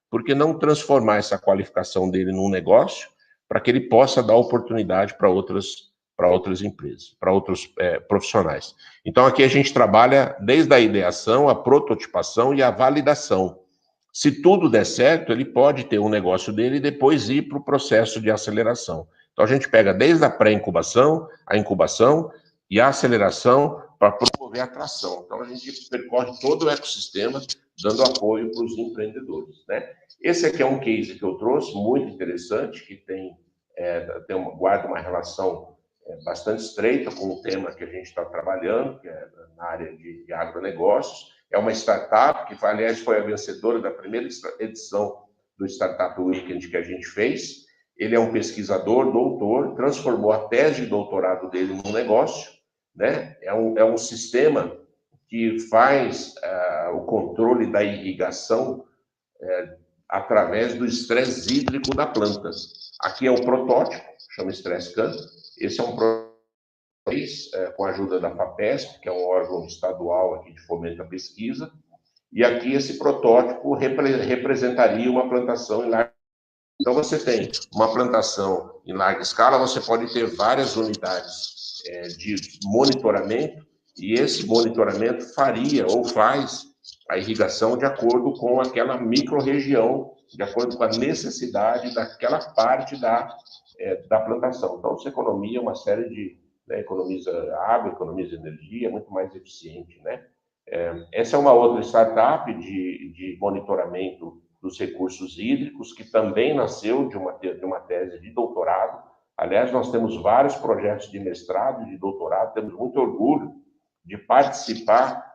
Por que não transformar essa qualificação dele num negócio para que ele possa dar oportunidade para outras empresas, para outros profissionais? Então, aqui a gente trabalha desde a ideação, a prototipação e a validação. Se tudo der certo, ele pode ter um negócio dele e depois ir para o processo de aceleração. Então, a gente pega desde a pré-incubação, a incubação e a aceleração para promover a atração. Então, a gente percorre todo o ecossistema, dando apoio para os empreendedores, né? Esse aqui é um case que eu trouxe, muito interessante, que guarda uma relação bastante estreita com o tema que a gente está trabalhando, que é na área de agronegócios. É uma startup que, aliás, foi a vencedora da primeira edição do Startup Weekend que a gente fez. Ele é um pesquisador, doutor, transformou a tese de doutorado dele num negócio, né? É um sistema que faz o controle da irrigação através do estresse hídrico da planta. Aqui é o protótipo, chama StressCan. Esse é um protótipo com a ajuda da FAPESP, que é um órgão estadual aqui de fomento à pesquisa. E aqui esse protótipo representaria uma plantação em larga. Então, você tem uma plantação em larga escala, você pode ter várias unidades de monitoramento, e esse monitoramento faria ou faz a irrigação de acordo com aquela micro-região, de acordo com a necessidade daquela parte da plantação. Então, você economia uma série de... economiza água, economiza energia, é muito mais eficiente, né? Essa é uma outra startup de monitoramento dos recursos hídricos, que também nasceu de uma tese de doutorado. Aliás, nós temos vários projetos de mestrado e de doutorado, temos muito orgulho de participar,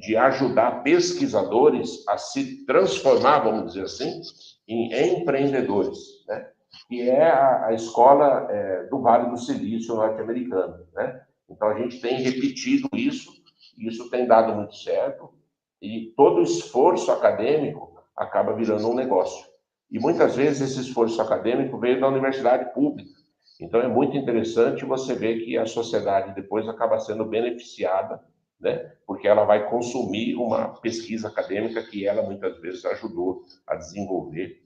de ajudar pesquisadores a se transformar, vamos dizer assim, em empreendedores, né? Que é a escola do Vale do Silício norte-americano, né? Então, a gente tem repetido isso, e isso tem dado muito certo, e todo esforço acadêmico acaba virando um negócio. E muitas vezes esse esforço acadêmico veio da universidade pública. Então é muito interessante você ver que a sociedade depois acaba sendo beneficiada, né? Porque ela vai consumir uma pesquisa acadêmica que ela muitas vezes ajudou a desenvolver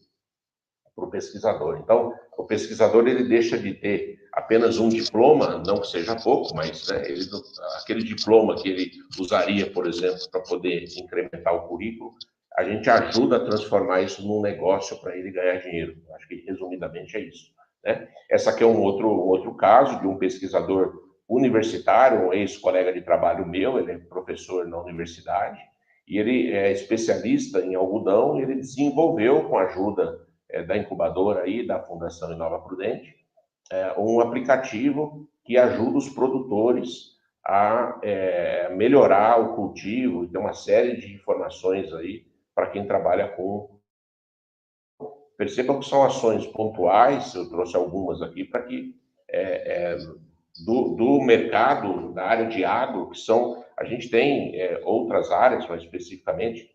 para o pesquisador. Então, o pesquisador ele deixa de ter apenas um diploma, não que seja pouco, mas né, aquele diploma que ele usaria, por exemplo, para poder incrementar o currículo, a gente ajuda a transformar isso num negócio para ele ganhar dinheiro. Acho que, resumidamente, é isso, né? Essa aqui é um outro caso de um pesquisador universitário, um ex-colega de trabalho meu, ele é professor na universidade, e ele é especialista em algodão, e ele desenvolveu, com a ajuda da incubadora aí, da Fundação Inova Prudente, um aplicativo que ajuda os produtores a melhorar o cultivo, e tem uma série de informações aí para quem trabalha com... Percebam que são ações pontuais, eu trouxe algumas aqui para que do mercado, da área de agro, que são... A gente tem outras áreas, mas especificamente,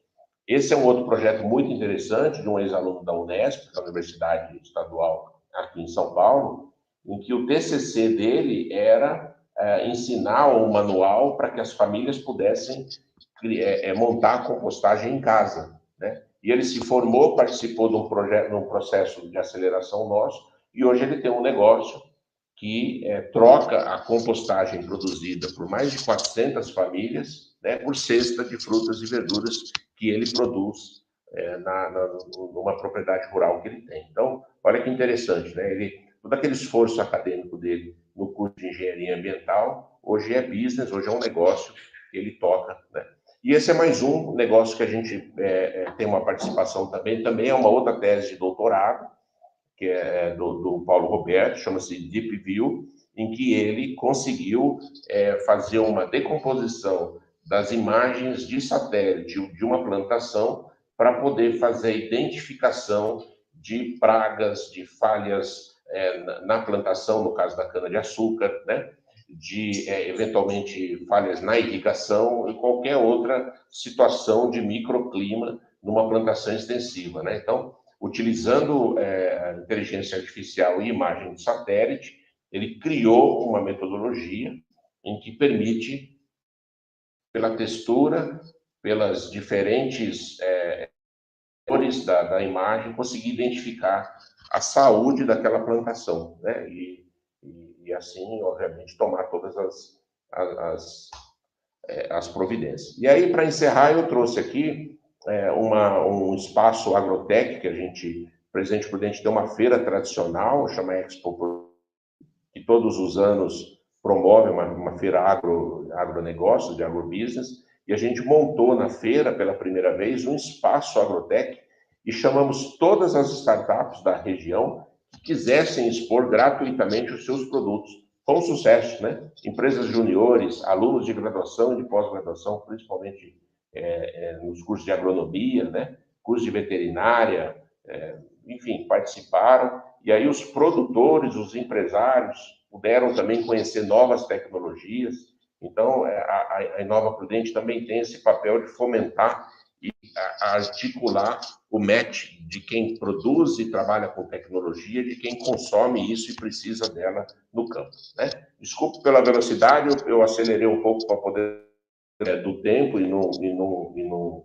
esse é um outro projeto muito interessante de um ex-aluno da Unesp, da Universidade Estadual aqui em São Paulo, em que o TCC dele era ensinar um manual para que as famílias pudessem montar a compostagem em casa, né? E ele se formou, participou de um processo de aceleração nosso, e hoje ele tem um negócio que troca a compostagem produzida por mais de 400 famílias, né, por cesta de frutas e verduras que ele produz numa propriedade rural que ele tem. Então, olha que interessante, né? Todo aquele esforço acadêmico dele no curso de engenharia ambiental, hoje é business, hoje é um negócio que ele toca, né? E esse é mais um negócio que a gente tem uma participação também é uma outra tese de doutorado, que é do Paulo Roberto, chama-se Deep View, em que ele conseguiu fazer uma decomposição das imagens de satélite de uma plantação para poder fazer a identificação de pragas, de falhas na plantação, no caso da cana-de-açúcar, né? De, eventualmente, falhas na irrigação e qualquer outra situação de microclima numa plantação extensiva, né? Então, utilizando a inteligência artificial e imagem de satélite, ele criou uma metodologia em que permite, pela textura, pelas diferentes cores da imagem, conseguir identificar a saúde daquela plantação, né? E assim, obviamente, tomar todas as providências. E aí, para encerrar, eu trouxe aqui um espaço agrotech que a gente, Presidente Prudente, tem uma feira tradicional, chama Expo, que todos os anos promove uma feira agronegócios, de agrobusiness, e a gente montou na feira, pela primeira vez, um espaço agrotech, e chamamos todas as startups da região que quisessem expor gratuitamente os seus produtos, com sucesso, né? Empresas juniores, alunos de graduação e de pós-graduação, principalmente nos cursos de agronomia, né? Cursos de veterinária, enfim, participaram, e aí os produtores, os empresários, puderam também conhecer novas tecnologias. Então, a Inova Prudente também tem esse papel de fomentar e articular o match de quem produz e trabalha com tecnologia, de quem consome isso e precisa dela no campo, né? Desculpe pela velocidade, eu acelerei um pouco para poder do tempo e não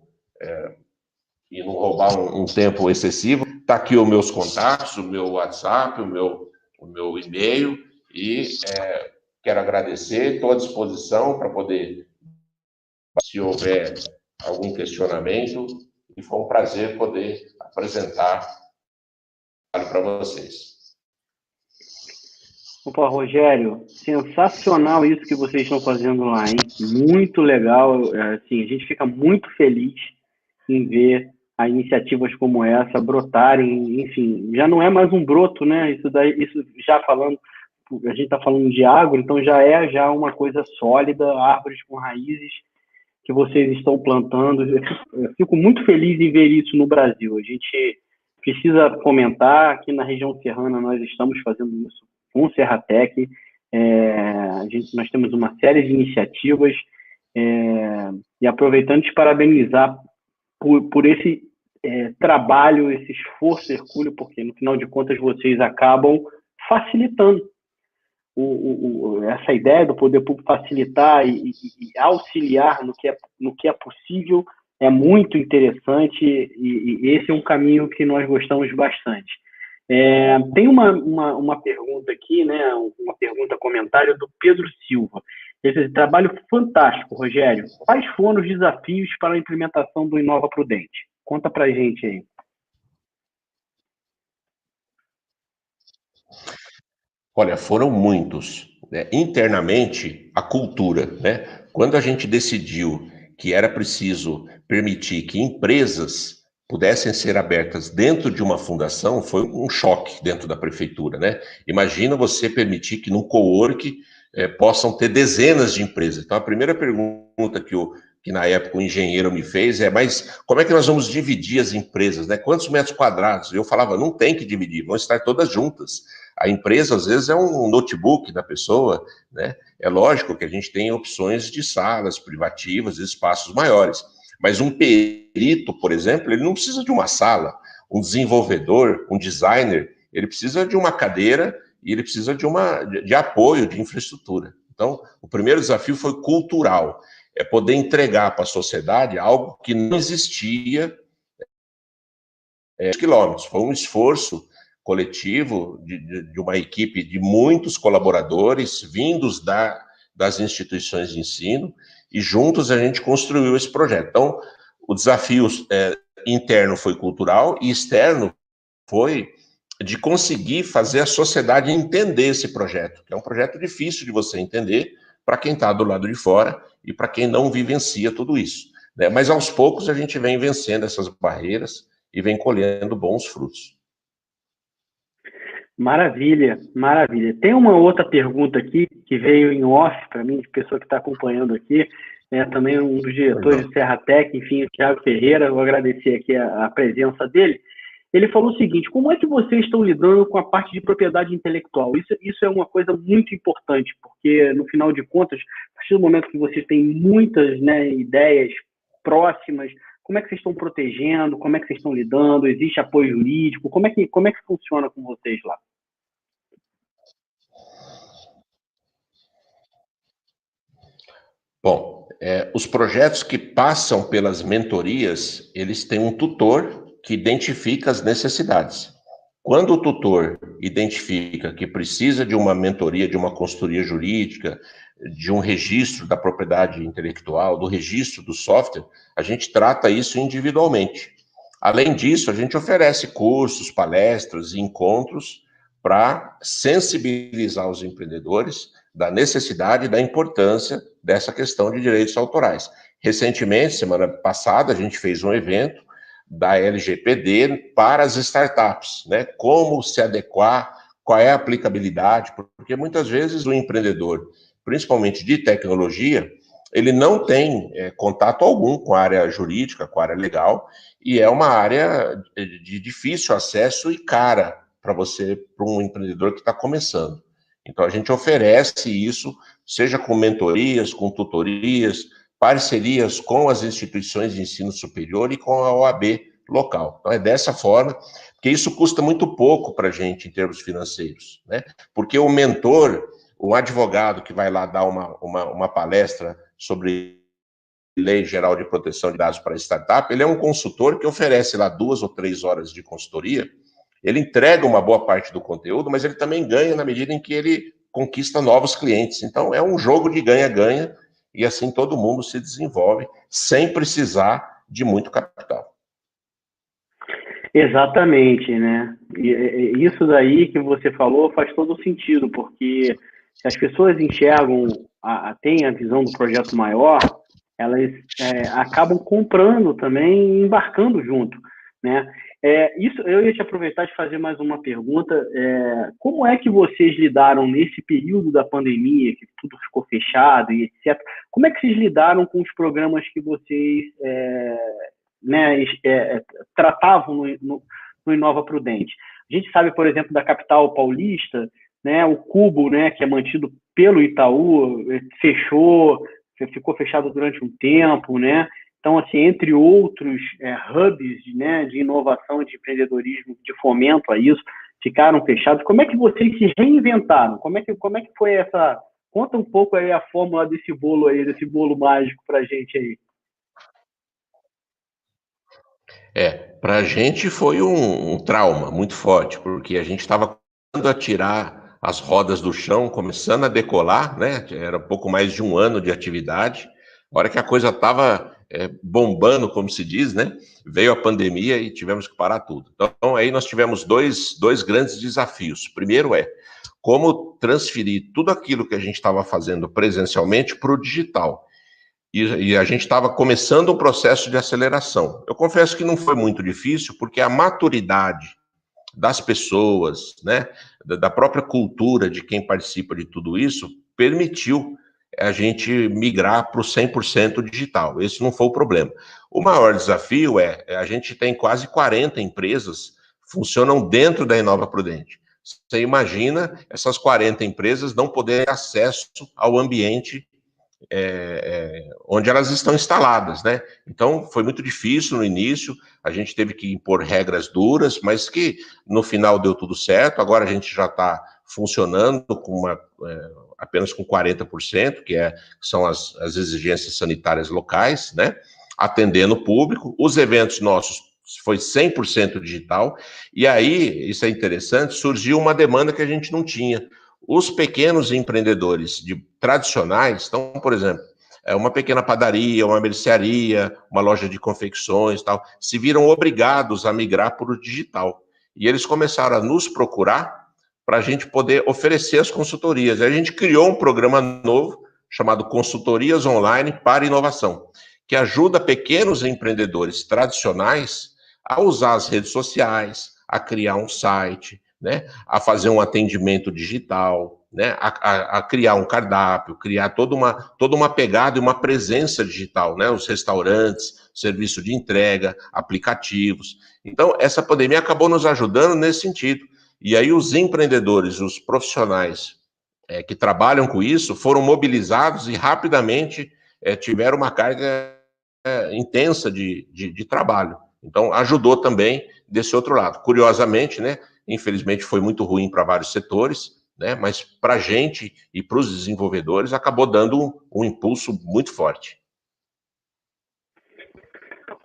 roubar um tempo excessivo. Está aqui os meus contatos, o meu WhatsApp, o meu e-mail, e quero agradecer, estou à disposição para poder, se houver algum questionamento, e foi um prazer poder apresentar para vocês. Opa, Rogério, sensacional isso que vocês estão fazendo lá, hein? Muito legal, assim, a gente fica muito feliz em ver iniciativas como essa brotarem, enfim, já não é mais um broto, né? Isso já falando, a gente está falando de agro, então já é uma coisa sólida, árvores com raízes que vocês estão plantando. Eu fico muito feliz em ver isso no Brasil. A gente precisa fomentar, aqui na região serrana nós estamos fazendo isso com o Serratec, nós temos uma série de iniciativas, e aproveitando te parabenizar por esse trabalho, esse esforço hercúleo, porque no final de contas vocês acabam facilitando essa ideia do poder público facilitar e auxiliar no que é possível, é muito interessante, e esse é um caminho que nós gostamos bastante. Tem uma pergunta aqui, né, uma comentário do Pedro Silva. Esse trabalho fantástico, Rogério. Quais foram os desafios para a implementação do Inova Prudente? Conta para a gente aí. Olha, foram muitos, né? Internamente, a cultura, né? Quando a gente decidiu que era preciso permitir que empresas pudessem ser abertas dentro de uma fundação, foi um choque dentro da prefeitura, né? Imagina você permitir que num cowork possam ter dezenas de empresas. Então, a primeira pergunta que na época o engenheiro me fez mas como é que nós vamos dividir as empresas, né? Quantos metros quadrados? Eu falava, não tem que dividir, vão estar todas juntas. A empresa, às vezes, é um notebook da pessoa, né? É lógico que a gente tem opções de salas privativas, espaços maiores. Mas um perito, por exemplo, ele não precisa de uma sala. Um desenvolvedor, um designer, ele precisa de uma cadeira e ele precisa de apoio, de infraestrutura. Então, o primeiro desafio foi cultural. É poder entregar para a sociedade algo que não existia quilômetros. Foi um esforço coletivo de uma equipe de muitos colaboradores vindos das instituições de ensino, e juntos a gente construiu esse projeto. Então, o desafio interno foi cultural e externo foi de conseguir fazer a sociedade entender esse projeto, que é um projeto difícil de você entender para quem está do lado de fora e para quem não vivencia tudo isso, né? Mas aos poucos a gente vem vencendo essas barreiras e vem colhendo bons frutos. Maravilha, maravilha. Tem uma outra pergunta aqui que veio em off para mim, de pessoa que está acompanhando aqui, também um dos diretores do Serratec, enfim, o Thiago Ferreira, vou agradecer aqui a presença dele. Ele falou o seguinte: como é que vocês estão lidando com a parte de propriedade intelectual? Isso é uma coisa muito importante, porque, no final de contas, a partir do momento que vocês têm muitas, né, ideias próximas, como é que vocês estão protegendo? Como é que vocês estão lidando? Existe apoio jurídico? Como é que funciona com vocês lá? Bom, os projetos que passam pelas mentorias, eles têm um tutor que identifica as necessidades. Quando o tutor identifica que precisa de uma mentoria, de uma consultoria jurídica, de um registro da propriedade intelectual, do registro do software, a gente trata isso individualmente. Além disso, a gente oferece cursos, palestras e encontros para sensibilizar os empreendedores da necessidade e da importância dessa questão de direitos autorais. Recentemente, semana passada, a gente fez um evento da LGPD para as startups, né? Como se adequar, qual é a aplicabilidade, porque muitas vezes o empreendedor, principalmente de tecnologia, ele não tem contato algum com a área jurídica, com a área legal, e é uma área de difícil acesso e cara para um empreendedor que está começando. Então, a gente oferece isso, seja com mentorias, com tutorias, parcerias com as instituições de ensino superior e com a OAB local. Então, é dessa forma, porque isso custa muito pouco para a gente em termos financeiros, né? Porque o mentor, o advogado que vai lá dar uma palestra sobre Lei Geral de Proteção de Dados para Startup, ele é um consultor que oferece lá 2 ou 3 horas de consultoria, ele entrega uma boa parte do conteúdo, mas ele também ganha na medida em que ele conquista novos clientes. Então, é um jogo de ganha-ganha, e assim todo mundo se desenvolve, sem precisar de muito capital. Exatamente, né? E isso daí que você falou faz todo sentido, porque se as pessoas enxergam, têm a visão do projeto maior, elas acabam comprando também e embarcando junto, né? Isso, eu ia te aproveitar de fazer mais uma pergunta. Como é que vocês lidaram nesse período da pandemia, que tudo ficou fechado e etc.? Como é que vocês lidaram com os programas que vocês tratavam no Inova Prudente? A gente sabe, por exemplo, da capital paulista, né, o Cubo, né, que é mantido pelo Itaú, ficou fechado durante um tempo, né? Então, assim, entre outros hubs, né, de inovação, de empreendedorismo, de fomento a isso, ficaram fechados. Como é que vocês se reinventaram? Como é que foi essa... Conta um pouco aí a fórmula desse bolo mágico para a gente aí. Para a gente foi um trauma muito forte, porque a gente estava começando a tirar as rodas do chão, começando a decolar, né? Era pouco mais de um ano de atividade. A hora que a coisa estava bombando, como se diz, né? Veio a pandemia e tivemos que parar tudo. Então, aí nós tivemos dois grandes desafios. Primeiro como transferir tudo aquilo que a gente estava fazendo presencialmente para o digital. E a gente estava começando um processo de aceleração. Eu confesso que não foi muito difícil, porque a maturidade das pessoas, né, da própria cultura de quem participa de tudo isso, permitiu a gente migrar para o 100% digital. Esse não foi o problema. O maior desafio a gente tem quase 40 empresas que funcionam dentro da Inova Prudente. Você imagina essas 40 empresas não poderem ter acesso ao ambiente onde elas estão instaladas, né? Então, foi muito difícil no início, a gente teve que impor regras duras, mas que no final deu tudo certo. Agora a gente já está funcionando apenas com 40%, que são as exigências sanitárias locais, né? Atendendo o público. Os eventos nossos foi 100% digital, e aí, isso é interessante, surgiu uma demanda que a gente não tinha. Os pequenos empreendedores tradicionais, então, por exemplo, uma pequena padaria, uma mercearia, uma loja de confecções, tal, se viram obrigados a migrar para o digital. E eles começaram a nos procurar para a gente poder oferecer as consultorias. E a gente criou um programa novo chamado Consultorias Online para Inovação, que ajuda pequenos empreendedores tradicionais a usar as redes sociais, a criar um site, né, a fazer um atendimento digital, né, a criar um cardápio, criar toda uma pegada e uma presença digital, né, os restaurantes, serviço de entrega, aplicativos. Então, essa pandemia acabou nos ajudando nesse sentido. E aí os empreendedores, os profissionais que trabalham com isso, foram mobilizados e rapidamente tiveram uma carga intensa de trabalho. Então, ajudou também desse outro lado. Curiosamente, né, infelizmente foi muito ruim para vários setores, né, mas para a gente e para os desenvolvedores acabou dando um impulso muito forte.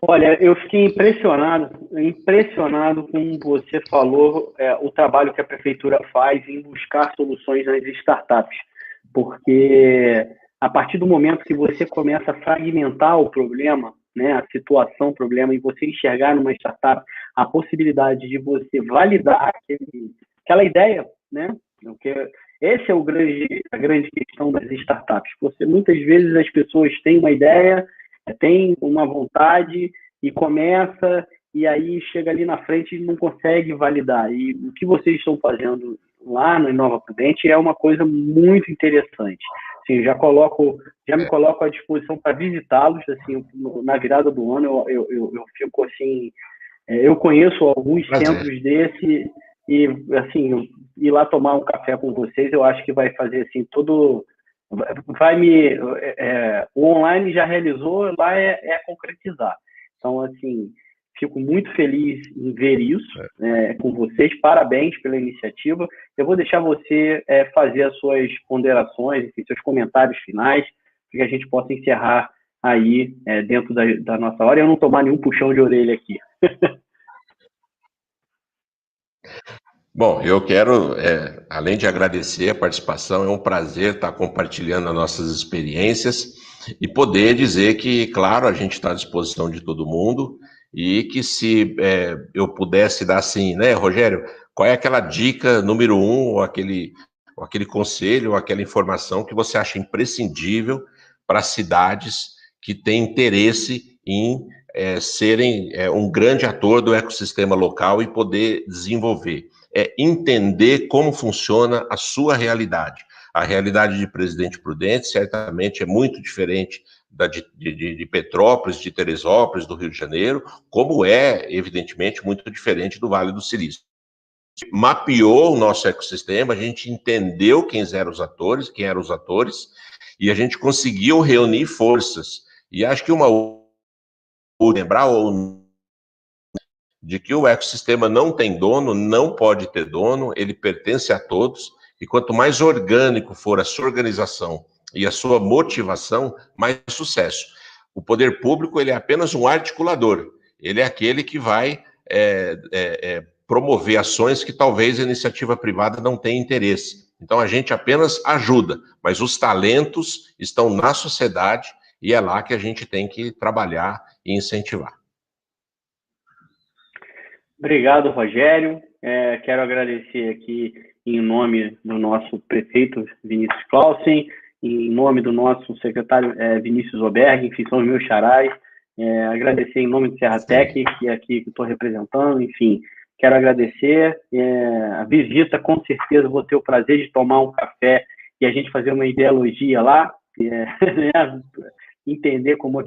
Olha, eu fiquei impressionado com você falou, o trabalho que a prefeitura faz em buscar soluções nas startups, porque a partir do momento que você começa a fragmentar o problema, né, a situação, o problema, e você enxergar numa startup a possibilidade de você validar aquela ideia, né? Porque essa é a grande questão das startups. Muitas vezes as pessoas têm uma ideia, têm uma vontade e começa, e aí chega ali na frente e não consegue validar. E o que vocês estão fazendo lá no Inova Prudente é uma coisa muito interessante. Sim, já me coloco à disposição para visitá-los, assim, na virada do ano, eu fico, assim, eu conheço alguns centros desse, e, assim, ir lá tomar um café com vocês, eu acho que vai fazer, assim, todo... o online já realizou, lá é concretizar. Então, assim, fico muito feliz em ver isso com vocês. Parabéns pela iniciativa. Eu vou deixar você fazer as suas ponderações, enfim, seus comentários finais, para que a gente possa encerrar aí dentro da nossa hora e eu não tomar nenhum puxão de orelha aqui. Bom, eu quero, além de agradecer a participação, é um prazer estar compartilhando as nossas experiências e poder dizer que, claro, a gente está à disposição de todo mundo e que se eu pudesse dar assim, né, Rogério, qual é aquela dica número 1 ou aquele conselho ou aquela informação que você acha imprescindível para cidades que têm interesse em serem um grande ator do ecossistema local e poder desenvolver? Entender como funciona a sua realidade. A realidade de Presidente Prudente certamente é muito diferente da de Petrópolis, de Teresópolis, do Rio de Janeiro, como evidentemente, muito diferente do Vale do Silício. Mapeou o nosso ecossistema, a gente entendeu quem eram os atores, e a gente conseguiu reunir forças. E acho que lembrar de que o ecossistema não tem dono, não pode ter dono, ele pertence a todos, e quanto mais orgânico for a sua organização e a sua motivação, mais sucesso. O poder público, ele é apenas um articulador, ele é aquele que vai promover ações que talvez a iniciativa privada não tenha interesse. Então a gente apenas ajuda, mas os talentos estão na sociedade e é lá que a gente tem que trabalhar e incentivar. Obrigado, Rogério. Quero agradecer aqui em nome do nosso prefeito Vinícius Clausen, em nome do nosso secretário Vinícius Oberg, enfim, são os meus xarás. Agradecer em nome do Serratec, que é aqui que estou representando, enfim, quero agradecer a visita, com certeza vou ter o prazer de tomar um café e a gente fazer uma ideologia lá, entender como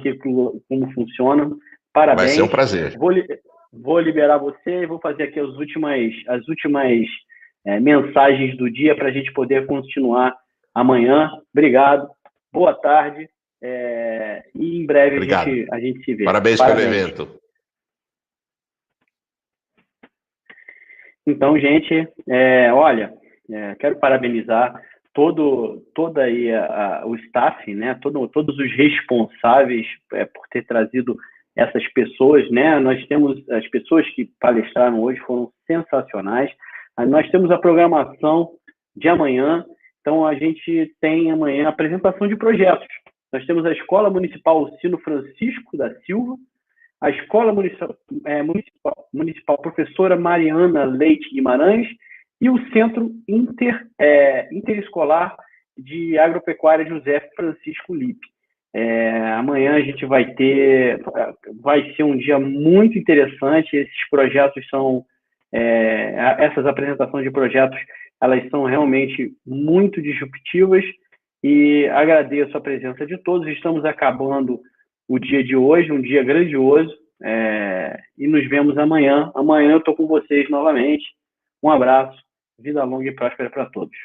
funciona. Parabéns. Vai ser um prazer. Vou liberar você e vou fazer aqui as últimas mensagens do dia para a gente poder continuar amanhã. Obrigado, boa tarde e em breve a gente se vê. Parabéns pelo evento. Então, gente, olha, quero parabenizar todo aí o staff, né, todos os responsáveis por ter trazido essas pessoas, né? Nós temos as pessoas que palestraram hoje, foram sensacionais. Nós temos a programação de amanhã, então a gente tem amanhã a apresentação de projetos. Nós temos a Escola Municipal Cino Francisco da Silva, a Escola Municipal Professora Mariana Leite Guimarães e o Centro Interescolar de Agropecuária José Francisco Lippe. Amanhã a gente vai ser um dia muito interessante. Esses projetos essas apresentações de projetos, elas são realmente muito disruptivas e agradeço a presença de todos. Estamos acabando o dia de hoje, um dia grandioso, e nos vemos amanhã. Amanhã eu estou com vocês novamente. Um abraço, vida longa e próspera para todos.